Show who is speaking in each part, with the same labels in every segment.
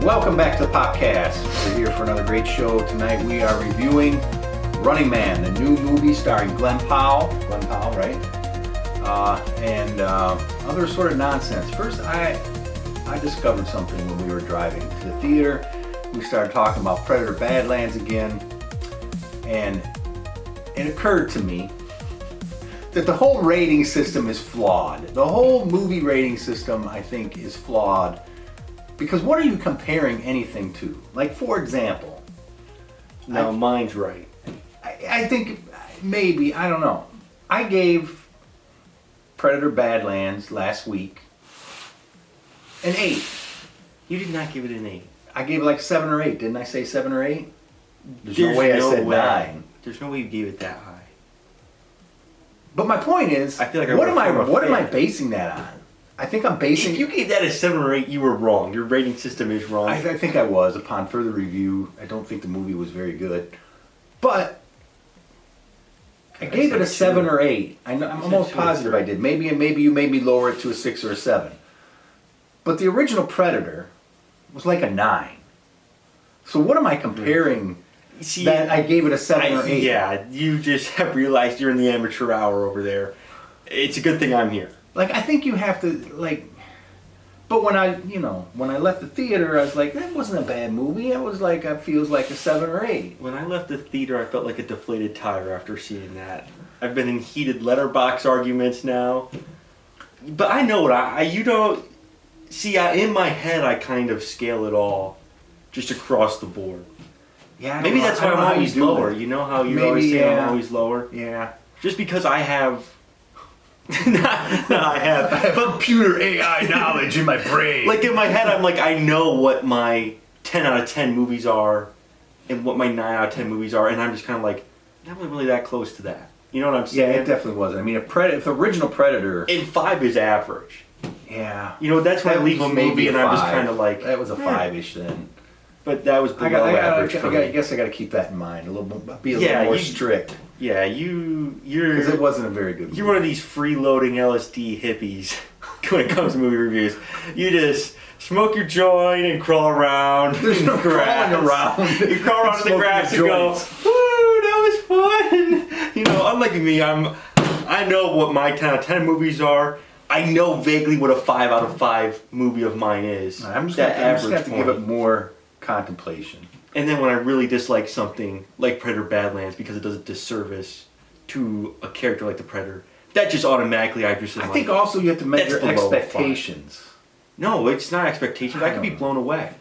Speaker 1: Welcome back to the Popcast. We're here for another great show. Tonight we are reviewing Running Man, the new movie starring Glenn Powell, right? And other sort of nonsense. First, I discovered something when we were driving to the theater. We started talking about Predator Badlands again, and it occurred to me that the whole rating system is flawed. The whole movie rating system, I think, is flawed. Because what are you comparing anything to? Like, for example...
Speaker 2: No, mine's right.
Speaker 1: I think, maybe, I don't know. I gave Predator Badlands last week an 8.
Speaker 2: You did not give it an 8.
Speaker 1: I gave it like 7 or 8. Didn't I say 7 or 8? There's no way I said 9.
Speaker 2: There's no way you gave it that high.
Speaker 1: But my point is,
Speaker 2: I feel like
Speaker 1: what am I basing that on? I think I'm basing...
Speaker 2: If you gave that a 7 or 8, you were wrong. Your rating system is wrong.
Speaker 1: I think I was. Upon further review, I don't think the movie was very good. But I gave it a 7 or 8. I'm almost positive I did. Maybe you made me lower it to a 6 or a 7. But the original Predator was like a 9. So what am I comparing that I gave it a 7 or 8?
Speaker 2: Yeah, you just have realized you're in the amateur hour over there. It's a good thing I'm here.
Speaker 1: Like, I think you have to, like... But when I left the theater, I was like, that wasn't a bad movie. It was like, it feels like a 7 or 8.
Speaker 2: When I left the theater, I felt like a deflated tire after seeing that. I've been in heated letterbox arguments now. But I know what you don't... See, in my head, I kind of scale it all just across the board.
Speaker 1: Yeah,
Speaker 2: maybe that's why I'm always lower. You know how you always say I'm always lower?
Speaker 1: Yeah.
Speaker 2: Just because I have... I have
Speaker 1: computer AI knowledge in my brain.
Speaker 2: Like, in my head, I'm like, I know what my 10 out of 10 movies are and what my 9 out of 10 movies are, and I'm just kind of like, that wasn't really that close to that. You know what I'm saying?
Speaker 1: Yeah, it definitely wasn't. I mean, if the original Predator...
Speaker 2: And 5 is average.
Speaker 1: Yeah.
Speaker 2: You know, that's when I leave a movie and I'm just kind of like...
Speaker 1: That was a 5-ish then.
Speaker 2: But that was below average for me.
Speaker 1: I guess I got to keep that in mind. Be a little more strict.
Speaker 2: Yeah, you're...
Speaker 1: Because it wasn't a very good movie.
Speaker 2: You're one of these freeloading LSD hippies when it comes to movie reviews. You just smoke your joint and crawl around.
Speaker 1: There's no crawling around.
Speaker 2: You crawl around in the grass and go, woo, that was fun. You know, unlike me, I know what my 10 out of 10 movies are. I know vaguely what a 5 out of 5 movie of mine is.
Speaker 1: I'm just going to have to give it more contemplation.
Speaker 2: And then when I really dislike something like Predator Badlands because it does a disservice to a character like the Predator, that just automatically I think
Speaker 1: also you have to measure expectations.
Speaker 2: No, it's not expectations. I could be blown away.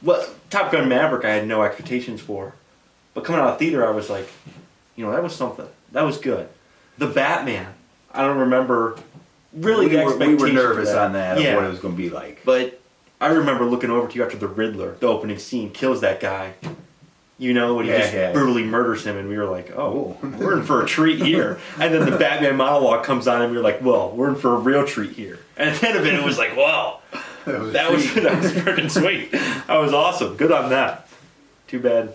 Speaker 2: Well, Top Gun Maverick I had no expectations for. But coming out of the theater I was like, that was something. That was good. The Batman, I don't remember really the expectations.
Speaker 1: We were nervous on that of what it was going to be like.
Speaker 2: But I remember looking over to you after the Riddler, the opening scene, kills that guy. You know, when he brutally murders him, and we were like, oh, we're in for a treat here. And then the Batman monologue comes on, and we were like, well, we're in for a real treat here. And at the end of it, it was like, wow, that was freaking sweet. That was awesome. Good on that. Too bad.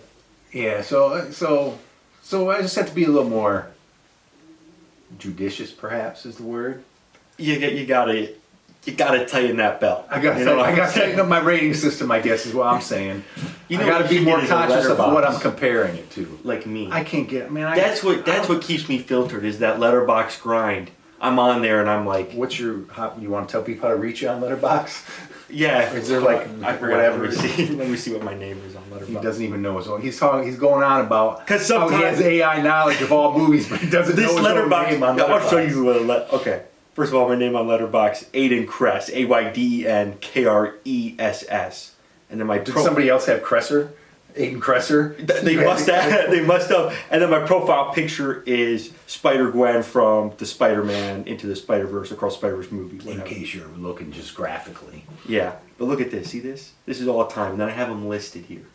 Speaker 1: Yeah, so I just have to be a little more judicious, perhaps, is the word.
Speaker 2: You gotta tighten that belt.
Speaker 1: I gotta tighten up my rating system, I guess, is what I'm saying. I gotta be more conscious of what I'm comparing it to.
Speaker 2: Like me.
Speaker 1: I can't get...
Speaker 2: That's what keeps me filtered, is that letterbox grind. I'm on there and I'm like...
Speaker 1: you want to tell people how to reach you on Letterbox?
Speaker 2: Yeah.
Speaker 1: Is there like...
Speaker 2: I forgot. Let me see what my name is on Letterbox.
Speaker 1: He doesn't even know his own. He's going on about how he has AI knowledge of all movies, but he doesn't know his own name on Letterbox.
Speaker 2: I'll show you... Okay. First of all, my name on Letterbox, Aiden Kress, AYDENKRESS. And then
Speaker 1: Did somebody else have Kresser? Aiden Kresser?
Speaker 2: They must have. And then my profile picture is Spider-Gwen from the Spider-Man Into the Spider-Verse, Across Spider-Verse movie.
Speaker 1: In case you're looking just graphically.
Speaker 2: Yeah. But look at this. See this? This is all the time. And then I have them listed here.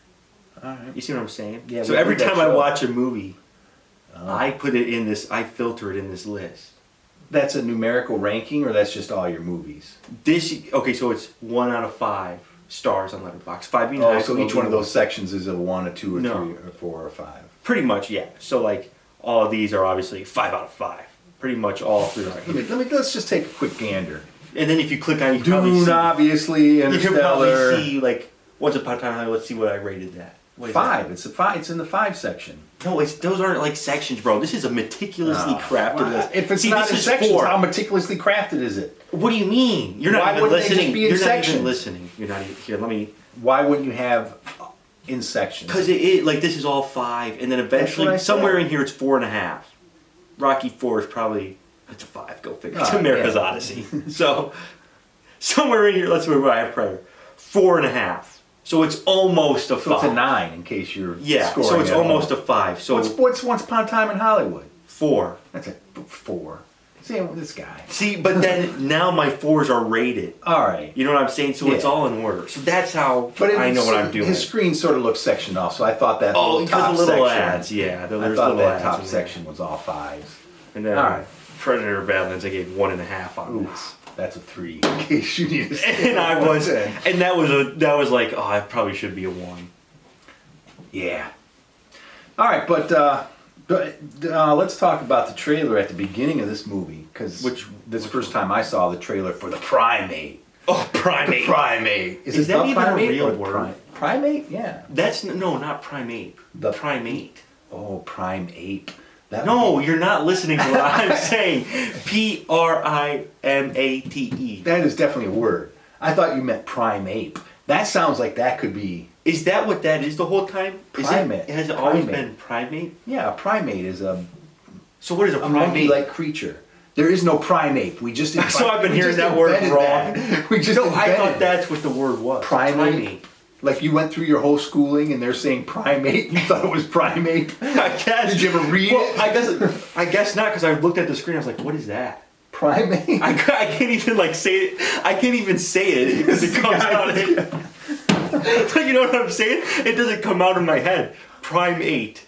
Speaker 1: All right.
Speaker 2: You see what I'm saying?
Speaker 1: Yeah,
Speaker 2: so every time I watch a movie, I put it in this, I filter it in this list.
Speaker 1: That's a numerical ranking, or that's just all your movies?
Speaker 2: So it's 1 out of 5 stars on Letterboxd. 5 being high.
Speaker 1: So each one of those sections is a 1, a 2, or 3, or 4, or 5.
Speaker 2: Pretty much, yeah. So like all of these are obviously 5 out of 5. Pretty much all 3 are.
Speaker 1: Let's just take a quick gander.
Speaker 2: And then if you click on,
Speaker 1: Dune, obviously, Interstellar.
Speaker 2: You can probably see like Once Upon a Time in Hollywood, let's see what I rated that. What is
Speaker 1: 5.
Speaker 2: that?
Speaker 1: It's a 5. It's in the 5 section.
Speaker 2: No, those aren't like sections, bro. This is a meticulously crafted list.
Speaker 1: If it's
Speaker 2: See,
Speaker 1: not
Speaker 2: this
Speaker 1: in
Speaker 2: is
Speaker 1: sections,
Speaker 2: 4.
Speaker 1: how meticulously crafted is it?
Speaker 2: What do you mean? You're
Speaker 1: Why
Speaker 2: not even
Speaker 1: wouldn't they
Speaker 2: listening.
Speaker 1: just be in
Speaker 2: You're not
Speaker 1: sections?
Speaker 2: even listening. You're not even here. Let me.
Speaker 1: Why wouldn't you have in sections?
Speaker 2: Because like this is all 5, and then eventually somewhere in here it's 4.5. Rocky 4 is probably it's a 5. Go figure. It's America's Odyssey. So somewhere in here, let's see what I have prior. 4.5. So it's almost a 5.
Speaker 1: So it's a 9 in case you're scoring.
Speaker 2: So it's almost a 5. So
Speaker 1: what's Once Upon a Time in Hollywood?
Speaker 2: 4.
Speaker 1: That's a 4. See this guy.
Speaker 2: See, but then now my 4s are rated.
Speaker 1: All right.
Speaker 2: You know what I'm saying? So it's all in order. So that's how I know what I'm doing.
Speaker 1: His screen sort of looks sectioned off, so I thought that
Speaker 2: because
Speaker 1: top
Speaker 2: the little
Speaker 1: section,
Speaker 2: ads, yeah.
Speaker 1: I thought that top section was all 5s.
Speaker 2: And then
Speaker 1: all right.
Speaker 2: Predator Badlands, I gave 1.5 on this.
Speaker 1: That's a 3. In case you need to.
Speaker 2: And that was like, oh, I probably should be a 1.
Speaker 1: Yeah. All right, but let's talk about the trailer at the beginning of this movie, because this first time I saw the trailer for the Primate.
Speaker 2: Oh, Primate.
Speaker 1: The Primate.
Speaker 2: Is that even a real word?
Speaker 1: Primate? Yeah.
Speaker 2: That's not Primeape. The Primate.
Speaker 1: Oh, Primeape.
Speaker 2: No, you're not listening to what I'm saying. Primate.
Speaker 1: That is definitely a word. I thought you meant Primeape. That sounds like that could be.
Speaker 2: Is that what that is the whole time?
Speaker 1: Primate.
Speaker 2: Has it always been Primate?
Speaker 1: Yeah, a primate is a.
Speaker 2: So what is a primate?
Speaker 1: Monkey-like creature. There is no Primeape. We just.
Speaker 2: So I've been hearing that word wrong. I thought that's what the word was.
Speaker 1: Primate. Like you went through your whole schooling and they're saying primate. You thought it was Primate.
Speaker 2: I guess.
Speaker 1: Did you ever read it?
Speaker 2: I guess not, because I looked at the screen. I was like, "What is that?"
Speaker 1: Primate.
Speaker 2: I can't even say it. I can't even say it because it comes out. You know what I'm saying? It doesn't come out of my head. Primate.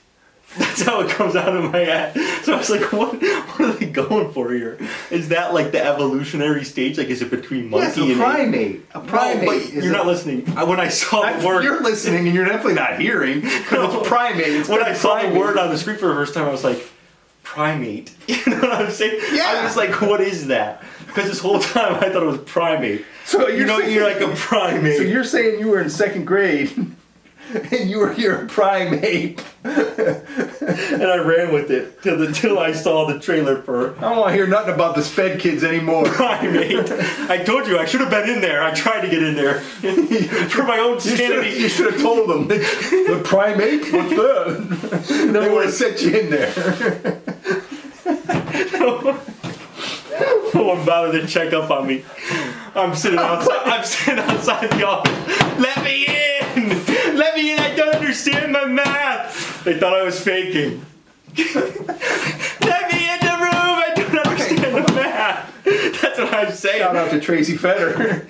Speaker 2: That's how it comes out of my head. So I was like, what are they going for here? Is that like the evolutionary stage? Like, is it between monkey and
Speaker 1: primate? A primate.
Speaker 2: No, but you're not listening. When I saw the word...
Speaker 1: You're listening and you're definitely not hearing, because it's primate.
Speaker 2: When I saw the word on the screen for the first time, I was like, primate. You know what I'm saying?
Speaker 1: Yeah.
Speaker 2: I was like, what is that? Because this whole time I thought it was primate. So you're like a primate.
Speaker 1: So you're saying you were in 2nd grade and you were here a primate.
Speaker 2: And I ran with it till I saw the trailer for...
Speaker 1: I don't want to hear nothing about the Sped Kids anymore.
Speaker 2: Primate. I told you I should have been in there. I tried to get in there for my own sanity.
Speaker 1: You should have told them. The Primate? What's that? They would have set you in there.
Speaker 2: No one bothered to check up on me. I'm sitting outside the office. Let me in! Let me in! I don't understand my math! They thought I was faking. Let me in the room! I don't understand the math! That's what I'm saying.
Speaker 1: Shout out to Tracy Feder.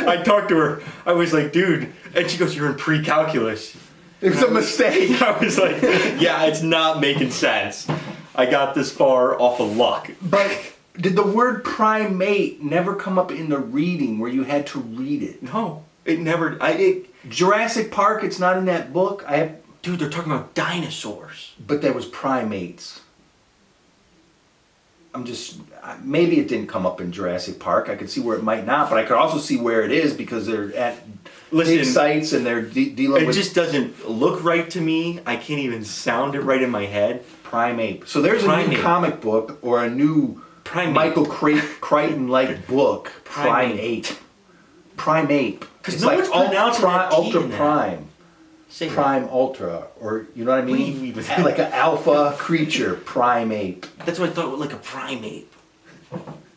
Speaker 2: I talked to her. I was like, dude. And she goes, you're in pre-calculus.
Speaker 1: It was a mistake.
Speaker 2: I was like, yeah, it's not making sense. I got this far off of luck.
Speaker 1: But did the word primate never come up in the reading where you had to read it?
Speaker 2: No, it never.
Speaker 1: Jurassic Park, it's not in that book.
Speaker 2: Dude, they're talking about dinosaurs.
Speaker 1: But there was primates. Maybe it didn't come up in Jurassic Park. I could see where it might not, but I could also see where it is because they're at big sites and they're dealing with...
Speaker 2: It just doesn't look right to me. I can't even sound it right in my head.
Speaker 1: Primate. So there's a new comic book or a new Michael Crichton-like book. Primate.
Speaker 2: Because no one's pronouncing that
Speaker 1: Ultra
Speaker 2: in that.
Speaker 1: Prime. Prime Ultra, or you know what I mean? Like an alpha creature, Primate.
Speaker 2: That's what I thought, like a primate.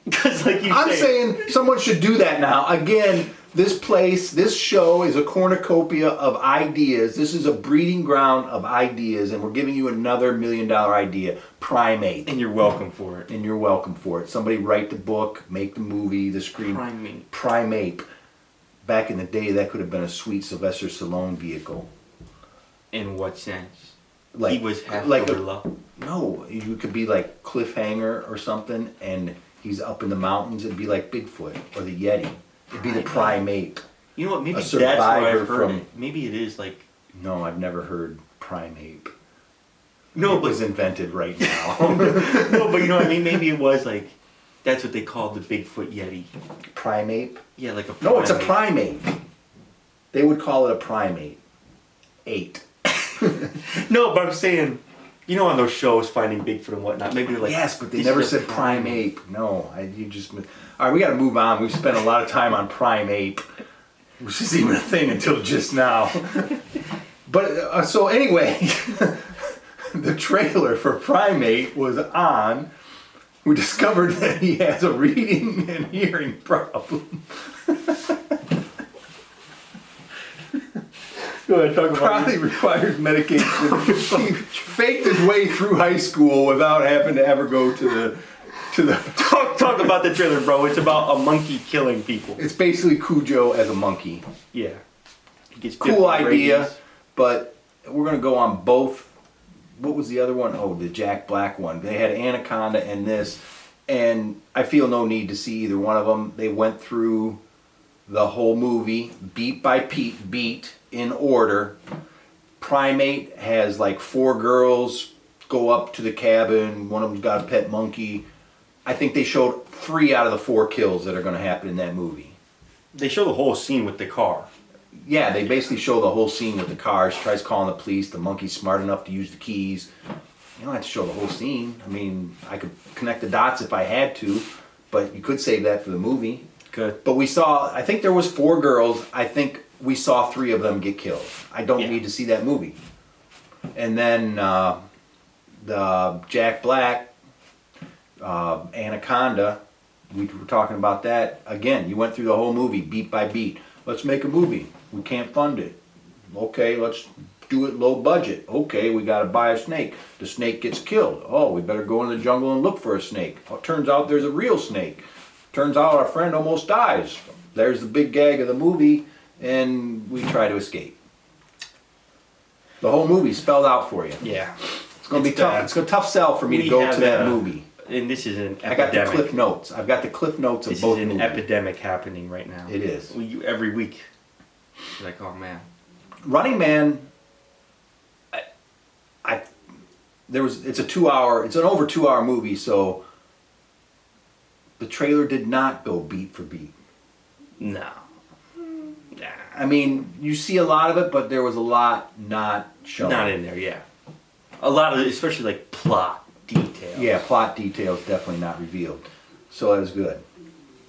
Speaker 2: Because
Speaker 1: I'm saying someone should do that now. Again, this show is a cornucopia of ideas. This is a breeding ground of ideas, and we're giving you another $1 million idea, Primate.
Speaker 2: And you're welcome for it.
Speaker 1: Somebody write the book, make the movie, the screen. Primate. Back in the day, that could have been a sweet Sylvester Stallone vehicle.
Speaker 2: In what sense?
Speaker 1: Like,
Speaker 2: he was half overlooked.
Speaker 1: No, you could be like Cliffhanger or something, and he's up in the mountains. It'd be like Bigfoot or the Yeti. It'd be the Primate.
Speaker 2: You know what? Maybe that's where I've heard it. Maybe it is like...
Speaker 1: No, I've never heard Primeape.
Speaker 2: No,
Speaker 1: but it was invented right now.
Speaker 2: No, but you know what I mean? Maybe it was like... That's what they called the Bigfoot Yeti.
Speaker 1: Primeape?
Speaker 2: Yeah, like a primate.
Speaker 1: No, it's a primate. They would call it a primate. 8.
Speaker 2: No, but I'm saying, you know, on those shows, Finding Bigfoot and whatnot, maybe they're like...
Speaker 1: Yes, but they never said Primeape. No, you just... All right, we got to move on. We've spent a lot of time on Primeape, which is even a thing until just now. But, so anyway, the trailer for Primate was on. We discovered that he has a reading and hearing problem.
Speaker 2: Go ahead, talk about
Speaker 1: Probably requires medication. He faked his way through high school without having to ever go to the.
Speaker 2: Talk about the trailer, bro. It's about a monkey killing people.
Speaker 1: It's basically Cujo as a monkey.
Speaker 2: Yeah. He gets
Speaker 1: Cool idea,
Speaker 2: rabies.
Speaker 1: but we're gonna go on both. What was the other one? Oh, the Jack Black one. They had Anaconda and this, and I feel no need to see either one of them. They went through the whole movie, beat by beat, in order. Primate has like 4 girls go up to the cabin. One of them's got a pet monkey. I think they showed 3 out of the 4 kills that are going to happen in that movie.
Speaker 2: They show the whole scene with the car.
Speaker 1: Yeah, they basically show the whole scene with the car. She tries calling the police. The monkey's smart enough to use the keys. You don't have to show the whole scene. I mean, I could connect the dots if I had to, but you could save that for the movie.
Speaker 2: Good.
Speaker 1: But we saw, I think there was 4 girls. I think we saw 3 of them get killed. I don't need to see that movie. And then the Jack Black, Anaconda, we were talking about that. Again, you went through the whole movie beat by beat. Let's make a movie. We can't fund it. Okay, let's do it low budget. Okay, we got to buy a snake. The snake gets killed. Oh, we better go in the jungle and look for a snake. Well, it turns out there's a real snake. Turns out our friend almost dies. There's the big gag of the movie, and we try to escape. The whole movie spelled out for you.
Speaker 2: Yeah.
Speaker 1: It's going to be tough. It's a tough sell for me to go to that movie.
Speaker 2: And this is an epidemic.
Speaker 1: I got the cliff notes. I've got the cliff notes of both movies.
Speaker 2: This is an epidemic happening right now.
Speaker 1: It is.
Speaker 2: Every week. You're like, oh man.
Speaker 1: Running Man. It's an over 2 hour movie, so the trailer did not go beat for beat.
Speaker 2: No. Nah.
Speaker 1: I mean, you see a lot of it, but there was a lot not shown.
Speaker 2: Not in there, yeah. A lot of it, especially like plot details.
Speaker 1: Yeah, plot details definitely not revealed. So that was good.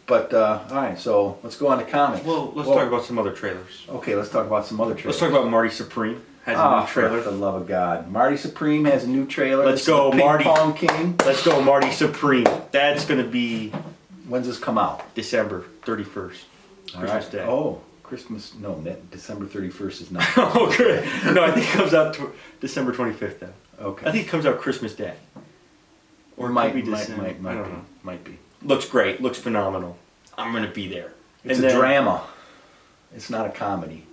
Speaker 1: But, alright, so let's go on to comics.
Speaker 2: Well, let's talk about some other trailers.
Speaker 1: Okay, let's talk about some other trailers.
Speaker 2: Let's talk about Marty Supreme. Has a new trailer.
Speaker 1: For the love of God. Marty Supreme has a new trailer.
Speaker 2: Let's go, Marty.
Speaker 1: Ping Pong King.
Speaker 2: Let's go, Marty Supreme. That's going to be...
Speaker 1: When's this come out?
Speaker 2: December 31st. Christmas Day.
Speaker 1: Oh, Christmas. No, December 31st is not.
Speaker 2: Oh, good. No, I think it comes out December 25th then.
Speaker 1: Okay.
Speaker 2: I think it comes out Christmas Day. Or
Speaker 1: might
Speaker 2: be
Speaker 1: be.
Speaker 2: December. I don't know.
Speaker 1: Might be.
Speaker 2: Looks great. Looks phenomenal. I'm going to be there.
Speaker 1: It's a drama. It's not a comedy.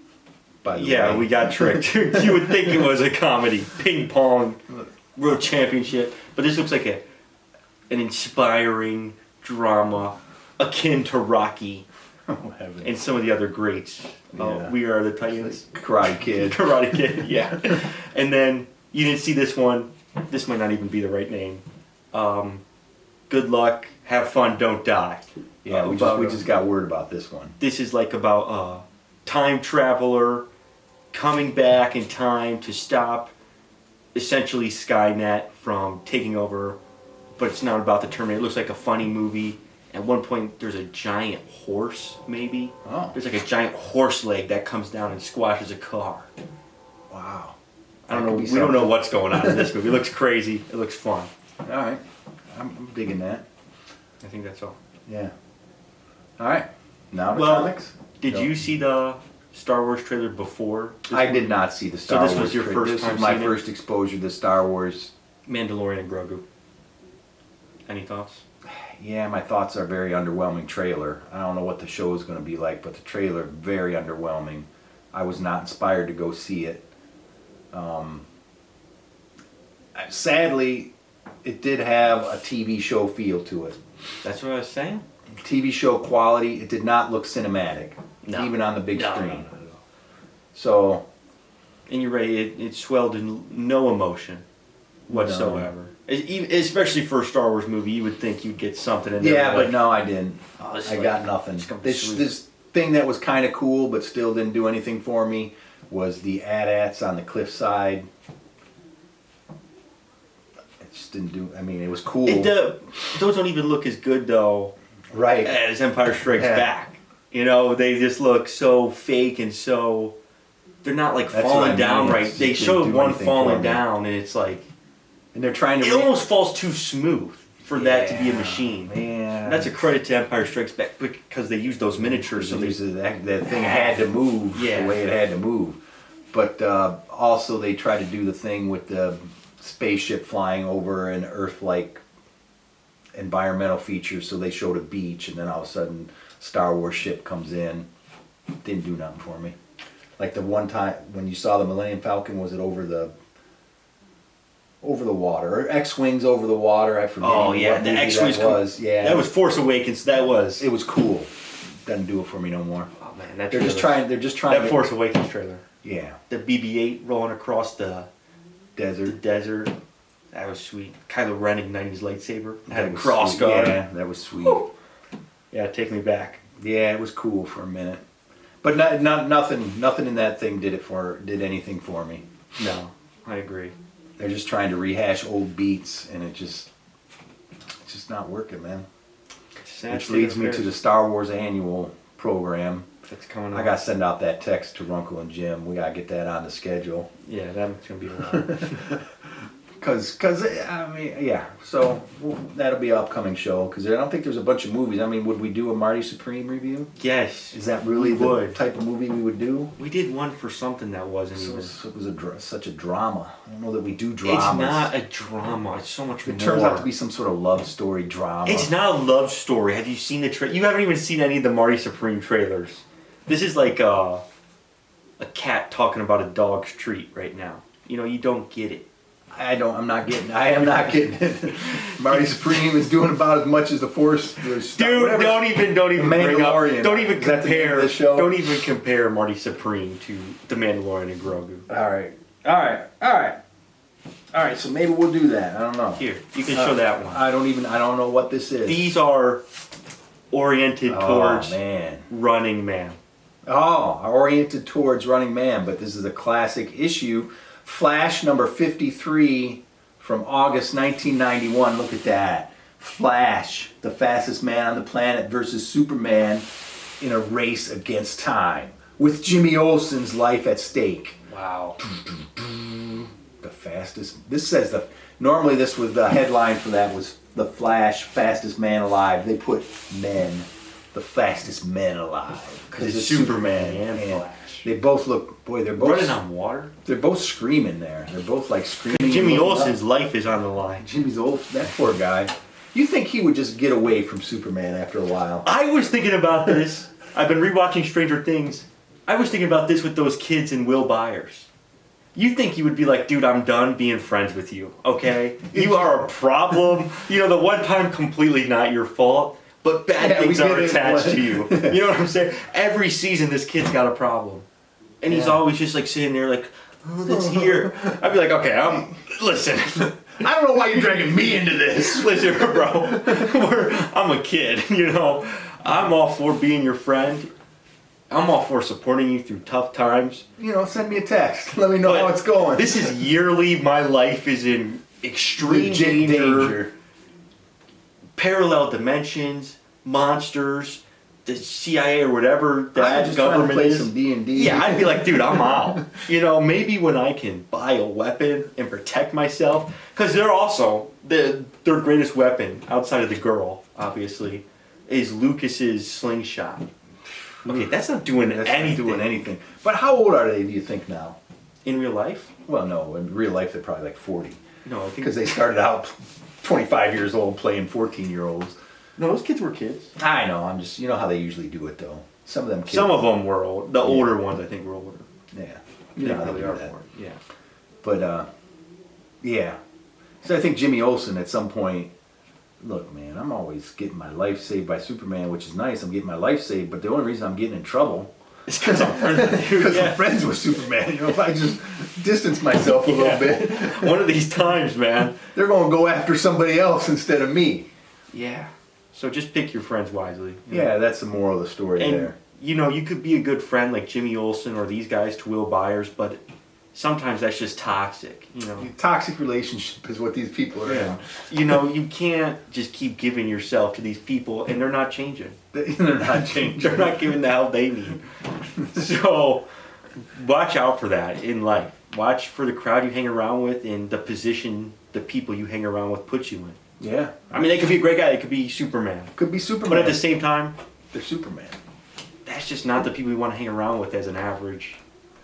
Speaker 1: By the way.
Speaker 2: Yeah, we got tricked. You would think it was a comedy. Ping pong, world championship. But this looks like an inspiring drama akin to Rocky and some of the other greats.
Speaker 1: Yeah.
Speaker 2: We Are the Titans.
Speaker 1: Karate Kid.
Speaker 2: Karate Kid, yeah. And then you didn't see this one. This might not even be the right name. Good luck, have fun, don't die.
Speaker 1: Yeah, we just got word about this one.
Speaker 2: This is like about a time traveler coming back in time to stop essentially Skynet from taking over, but it's not about the Terminator. It looks like a funny movie. At one point, there's a giant horse, maybe.
Speaker 1: Oh.
Speaker 2: There's like a giant horse leg that comes down and squashes a car.
Speaker 1: Wow.
Speaker 2: I don't know. We don't know what's going on in this movie. It looks crazy. It looks fun.
Speaker 1: All right. I'm digging that.
Speaker 2: I think that's all.
Speaker 1: Yeah. All right. Now the comics.
Speaker 2: Did you see the Star Wars trailer before?
Speaker 1: I did not see the Star Wars.
Speaker 2: So this was your first time
Speaker 1: This was my
Speaker 2: seeing
Speaker 1: first exposure to Star Wars.
Speaker 2: Mandalorian and Grogu. Any thoughts?
Speaker 1: Yeah, my thoughts are very underwhelming trailer. I don't know what the show is going to be like, but the trailer, very underwhelming. I was not inspired to go see it. Sadly, it did have a TV show feel to it.
Speaker 2: That's what I was saying?
Speaker 1: TV show quality. It did not look cinematic, even on the big screen.
Speaker 2: No.
Speaker 1: So...
Speaker 2: And you're right, it swelled in no emotion whatsoever. Especially for a Star Wars movie, you would think you'd get something in there.
Speaker 1: Yeah, but no, I didn't.
Speaker 2: Oh,
Speaker 1: I got nothing. thing that was kind of cool but still didn't do anything for me was the AT-ATs on the cliffside. It just didn't do. I mean, it was cool.
Speaker 2: Those don't even look as good though.
Speaker 1: Right.
Speaker 2: As Empire Strikes Back. You know, they just look so fake and so. They're not like falling down right. They showed one falling down, and it's like.
Speaker 1: And they're trying to.
Speaker 2: It almost falls too smooth for that to be a machine.
Speaker 1: Man.
Speaker 2: That's a credit to Empire Strikes Back because they used those miniatures. So
Speaker 1: that thing had to move the way it had to move. But also they tried to do the thing with the spaceship flying over an Earth-like environmental feature. So they showed a beach, and then all of a sudden Star Wars ship comes in. Didn't do nothing for me. Like the one time when you saw the Millennium Falcon, was it over the water, or X-wings over the water? I forget.
Speaker 2: Oh yeah, the X-wings
Speaker 1: was. Yeah,
Speaker 2: that was Force Awakens. It was
Speaker 1: cool. Doesn't do it for me no more.
Speaker 2: Oh man,
Speaker 1: they're just trying.
Speaker 2: That Force Awakens trailer.
Speaker 1: Yeah.
Speaker 2: The BB-8 rolling across the
Speaker 1: desert.
Speaker 2: That was sweet. Kylo Ren igniting his lightsaber.
Speaker 1: Had a
Speaker 2: cross guard.
Speaker 1: Yeah, that was sweet.
Speaker 2: Woo. Yeah, take me back.
Speaker 1: Yeah, it was cool for a minute, but nothing in that thing did anything for me.
Speaker 2: No, I agree.
Speaker 1: They're just trying to rehash old beats, and it's just not working, man. Which leads me to the Star Wars annual program.
Speaker 2: That's coming up.
Speaker 1: I got to send out that text to Runkle and Jim. We got to get that on the schedule.
Speaker 2: Yeah, that's going to be a lot.
Speaker 1: Cause I mean, yeah. So that'll be an upcoming show. Cause I don't think there's a bunch of movies. I mean, would we do a Marty Supreme review?
Speaker 2: Yes.
Speaker 1: Is that really the type of movie we would do?
Speaker 2: We did one for something that wasn't even.
Speaker 1: It was such a drama. I don't know that we do dramas.
Speaker 2: It's not a drama. It's so much more.
Speaker 1: It turns out to be some sort of love story drama.
Speaker 2: It's not a love story. Have you seen the trailer? You haven't even seen any of the Marty Supreme trailers. This is like a cat talking about a dog's treat right now. You know, you don't get it.
Speaker 1: I am not getting it. Marty Supreme is doing about as much as the Force.
Speaker 2: Dude, don't even bring up. Don't even compare. Don't even compare Marty Supreme to the Mandalorian and Grogu.
Speaker 1: All right. So maybe we'll do that. I don't know.
Speaker 2: Here, you can show that one.
Speaker 1: I don't know what this is.
Speaker 2: These are oriented towards Running Man.
Speaker 1: Oh, oriented towards Running Man, but this is a classic issue. Flash number 53 from August 1991. Look at that. Flash, the fastest man on the planet versus Superman in a race against time, with Jimmy Olsen's life at stake.
Speaker 2: Wow.
Speaker 1: The fastest. This says normally this was the headline for that was the Flash, fastest man alive. They put men, the fastest men alive, because it's Superman and Flash. They both look, they're both
Speaker 2: running on water.
Speaker 1: They're both screaming there. They're both like screaming.
Speaker 2: Jimmy Olsen's life is on the line.
Speaker 1: That poor guy. You think he would just get away from Superman after a while?
Speaker 2: I was thinking about this. I've been rewatching Stranger Things. I was thinking about this with those kids in Will Byers. You think he would be like, dude, I'm done being friends with you, okay? You are a problem. You know, the one time completely not your fault, but bad things are attached to you. You know what I'm saying? Every season this kid's got a problem. And he's always just like sitting there like, oh, that's here. I'd be like, okay, listen.
Speaker 1: I don't know why you're dragging me into this.
Speaker 2: Listen, bro. I'm a kid, you know. I'm all for being your friend. I'm all for supporting you through tough times.
Speaker 1: You know, send me a text. Let me know how it's going.
Speaker 2: This is yearly. My life is in extreme danger. Parallel dimensions, monsters, the CIA or whatever that government is.
Speaker 1: Some D&D.
Speaker 2: Yeah, I'd be like, dude, I'm out. You know, maybe when I can buy a weapon and protect myself, because they're also their greatest weapon outside of the girl, obviously, is Lucas's slingshot. Okay, that's not doing anything.
Speaker 1: But how old are they, do you think, now?
Speaker 2: In real life?
Speaker 1: Well, no. In real life, they're probably like 40.
Speaker 2: No, I think
Speaker 1: because they started out 25 years old playing 14-year-olds.
Speaker 2: No, those kids were kids.
Speaker 1: I know. I'm just, you know how they usually do it, though. Some of them kids.
Speaker 2: Some of them were old. The older ones, I think, were older.
Speaker 1: Yeah. You know how they are
Speaker 2: more. Yeah.
Speaker 1: But, yeah. So I think Jimmy Olsen at some point, look, man, I'm always getting my life saved by Superman, which is nice. I'm getting my life saved, but the only reason I'm getting in trouble is because I'm friends with you. Because I'm friends with Superman. You know, if I just distance myself a little bit.
Speaker 2: One of these times, man.
Speaker 1: They're going to go after somebody else instead of me.
Speaker 2: Yeah. So just pick your friends wisely.
Speaker 1: Yeah, that's the moral of the story there.
Speaker 2: you could be a good friend like Jimmy Olsen or these guys to Will Byers, but sometimes that's just toxic,
Speaker 1: Toxic relationship is what these people are in.
Speaker 2: You can't just keep giving yourself to these people, and they're not changing.
Speaker 1: They're not changing.
Speaker 2: They're not giving the help they need. So, watch out for that in life. Watch for the crowd you hang around with and the position the people you hang around with put you in.
Speaker 1: Yeah.
Speaker 2: I mean, they could be a great guy. They could be Superman.
Speaker 1: Could be Superman.
Speaker 2: But at the same time,
Speaker 1: they're Superman.
Speaker 2: That's just not the people you want to hang around with as an average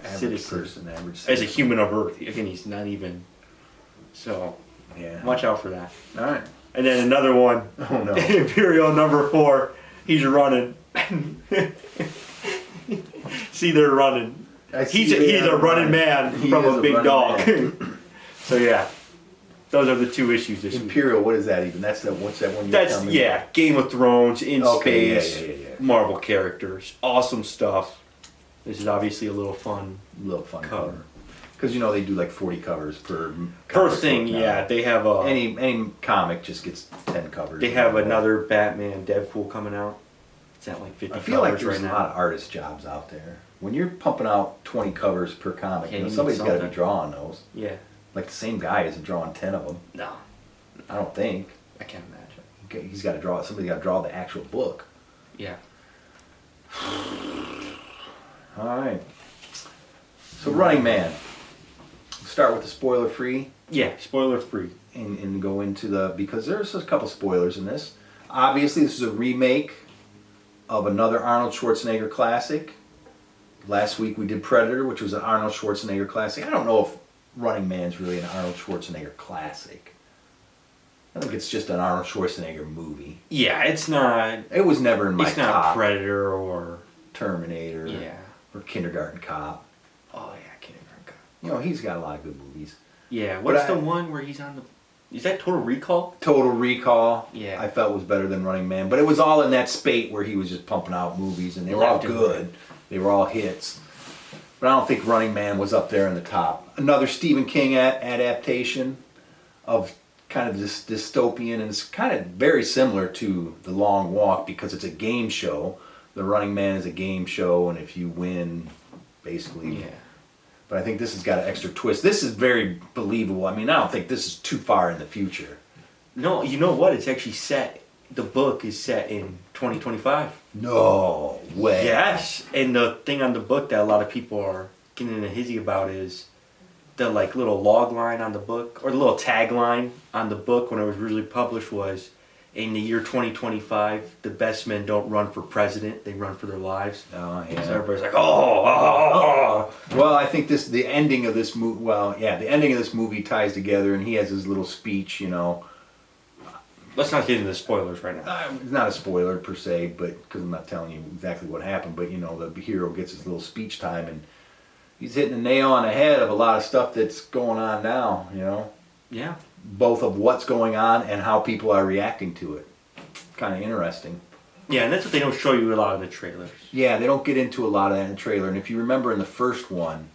Speaker 2: citizen.
Speaker 1: Average citizen.
Speaker 2: As a human of Earth. Again, he's not even. So,
Speaker 1: yeah.
Speaker 2: Watch out for that.
Speaker 1: All right.
Speaker 2: And then another one.
Speaker 1: Oh, no.
Speaker 2: Imperial number 4. He's running. See, they're running. He's a running man from a big dog. So, yeah. Those are the 2 issues this week.
Speaker 1: Imperial, what is that even? What's that one?
Speaker 2: That's, Game of Thrones, in space,
Speaker 1: yeah.
Speaker 2: Marvel characters. Awesome stuff. This is obviously a little fun
Speaker 1: cover. Because they do like 40 covers per
Speaker 2: thing. Yeah, they have
Speaker 1: any comic just gets 10 covers.
Speaker 2: They have another Batman Deadpool coming out. It's at like 50 covers right now.
Speaker 1: I feel like there's a lot of artist jobs out there. When you're pumping out 20 covers per comic, somebody's got to be drawing those.
Speaker 2: Yeah.
Speaker 1: Like the same guy isn't drawing 10 of them.
Speaker 2: No.
Speaker 1: I don't think.
Speaker 2: I can't imagine.
Speaker 1: He's got to draw. Somebody's got to draw the actual book.
Speaker 2: Yeah.
Speaker 1: All right. So Running Man. We'll start with the spoiler free.
Speaker 2: Yeah, spoiler free.
Speaker 1: And go into because there's a couple spoilers in this. Obviously, this is a remake of another Arnold Schwarzenegger classic. Last week we did Predator, which was an Arnold Schwarzenegger classic. I don't know if Running Man's really an Arnold Schwarzenegger classic. I think it's just an Arnold Schwarzenegger movie.
Speaker 2: Yeah, it's not.
Speaker 1: It was never in my top.
Speaker 2: It's not Predator or
Speaker 1: Terminator. Yeah. Or Kindergarten Cop.
Speaker 2: Oh yeah, Kindergarten Cop.
Speaker 1: He's got a lot of good movies.
Speaker 2: Yeah. What's the one where he's on the? Is that Total Recall?
Speaker 1: Total Recall.
Speaker 2: Yeah.
Speaker 1: I felt was better than Running Man, but it was all in that spate where he was just pumping out movies, and they were all good. They were all hits. But I don't think Running Man was up there in the top. Another Stephen King adaptation of kind of this dystopian, and it's kind of very similar to The Long Walk because it's a game show. The Running Man is a game show, and if you win, basically. Yeah. But I think this has got an extra twist. This is very believable. I mean, I don't think this is too far in the future.
Speaker 2: No, you know what? It's actually set. The book is set in 2025.
Speaker 1: No way.
Speaker 2: Yes, and the thing on the book that a lot of people are getting in a hizzy about is the little log line on the book, or the little tagline on the book when it was originally published was, in the year 2025, the best men don't run for president, they run for their lives.
Speaker 1: Oh, yeah.
Speaker 2: So everybody's like, oh.
Speaker 1: Well, I think the ending of this movie, the ending of this movie ties together, and he has his little speech,
Speaker 2: Let's not get into the spoilers right now.
Speaker 1: It's not a spoiler per se, but because I'm not telling you exactly what happened, but the hero gets his little speech time, and he's hitting the nail on the head of a lot of stuff that's going on now,
Speaker 2: Yeah.
Speaker 1: Both of what's going on and how people are reacting to it. Kind of interesting.
Speaker 2: Yeah, and that's what they don't show you a lot in the trailers.
Speaker 1: Yeah, they don't get into a lot of that in the trailer, and if you remember in the first one,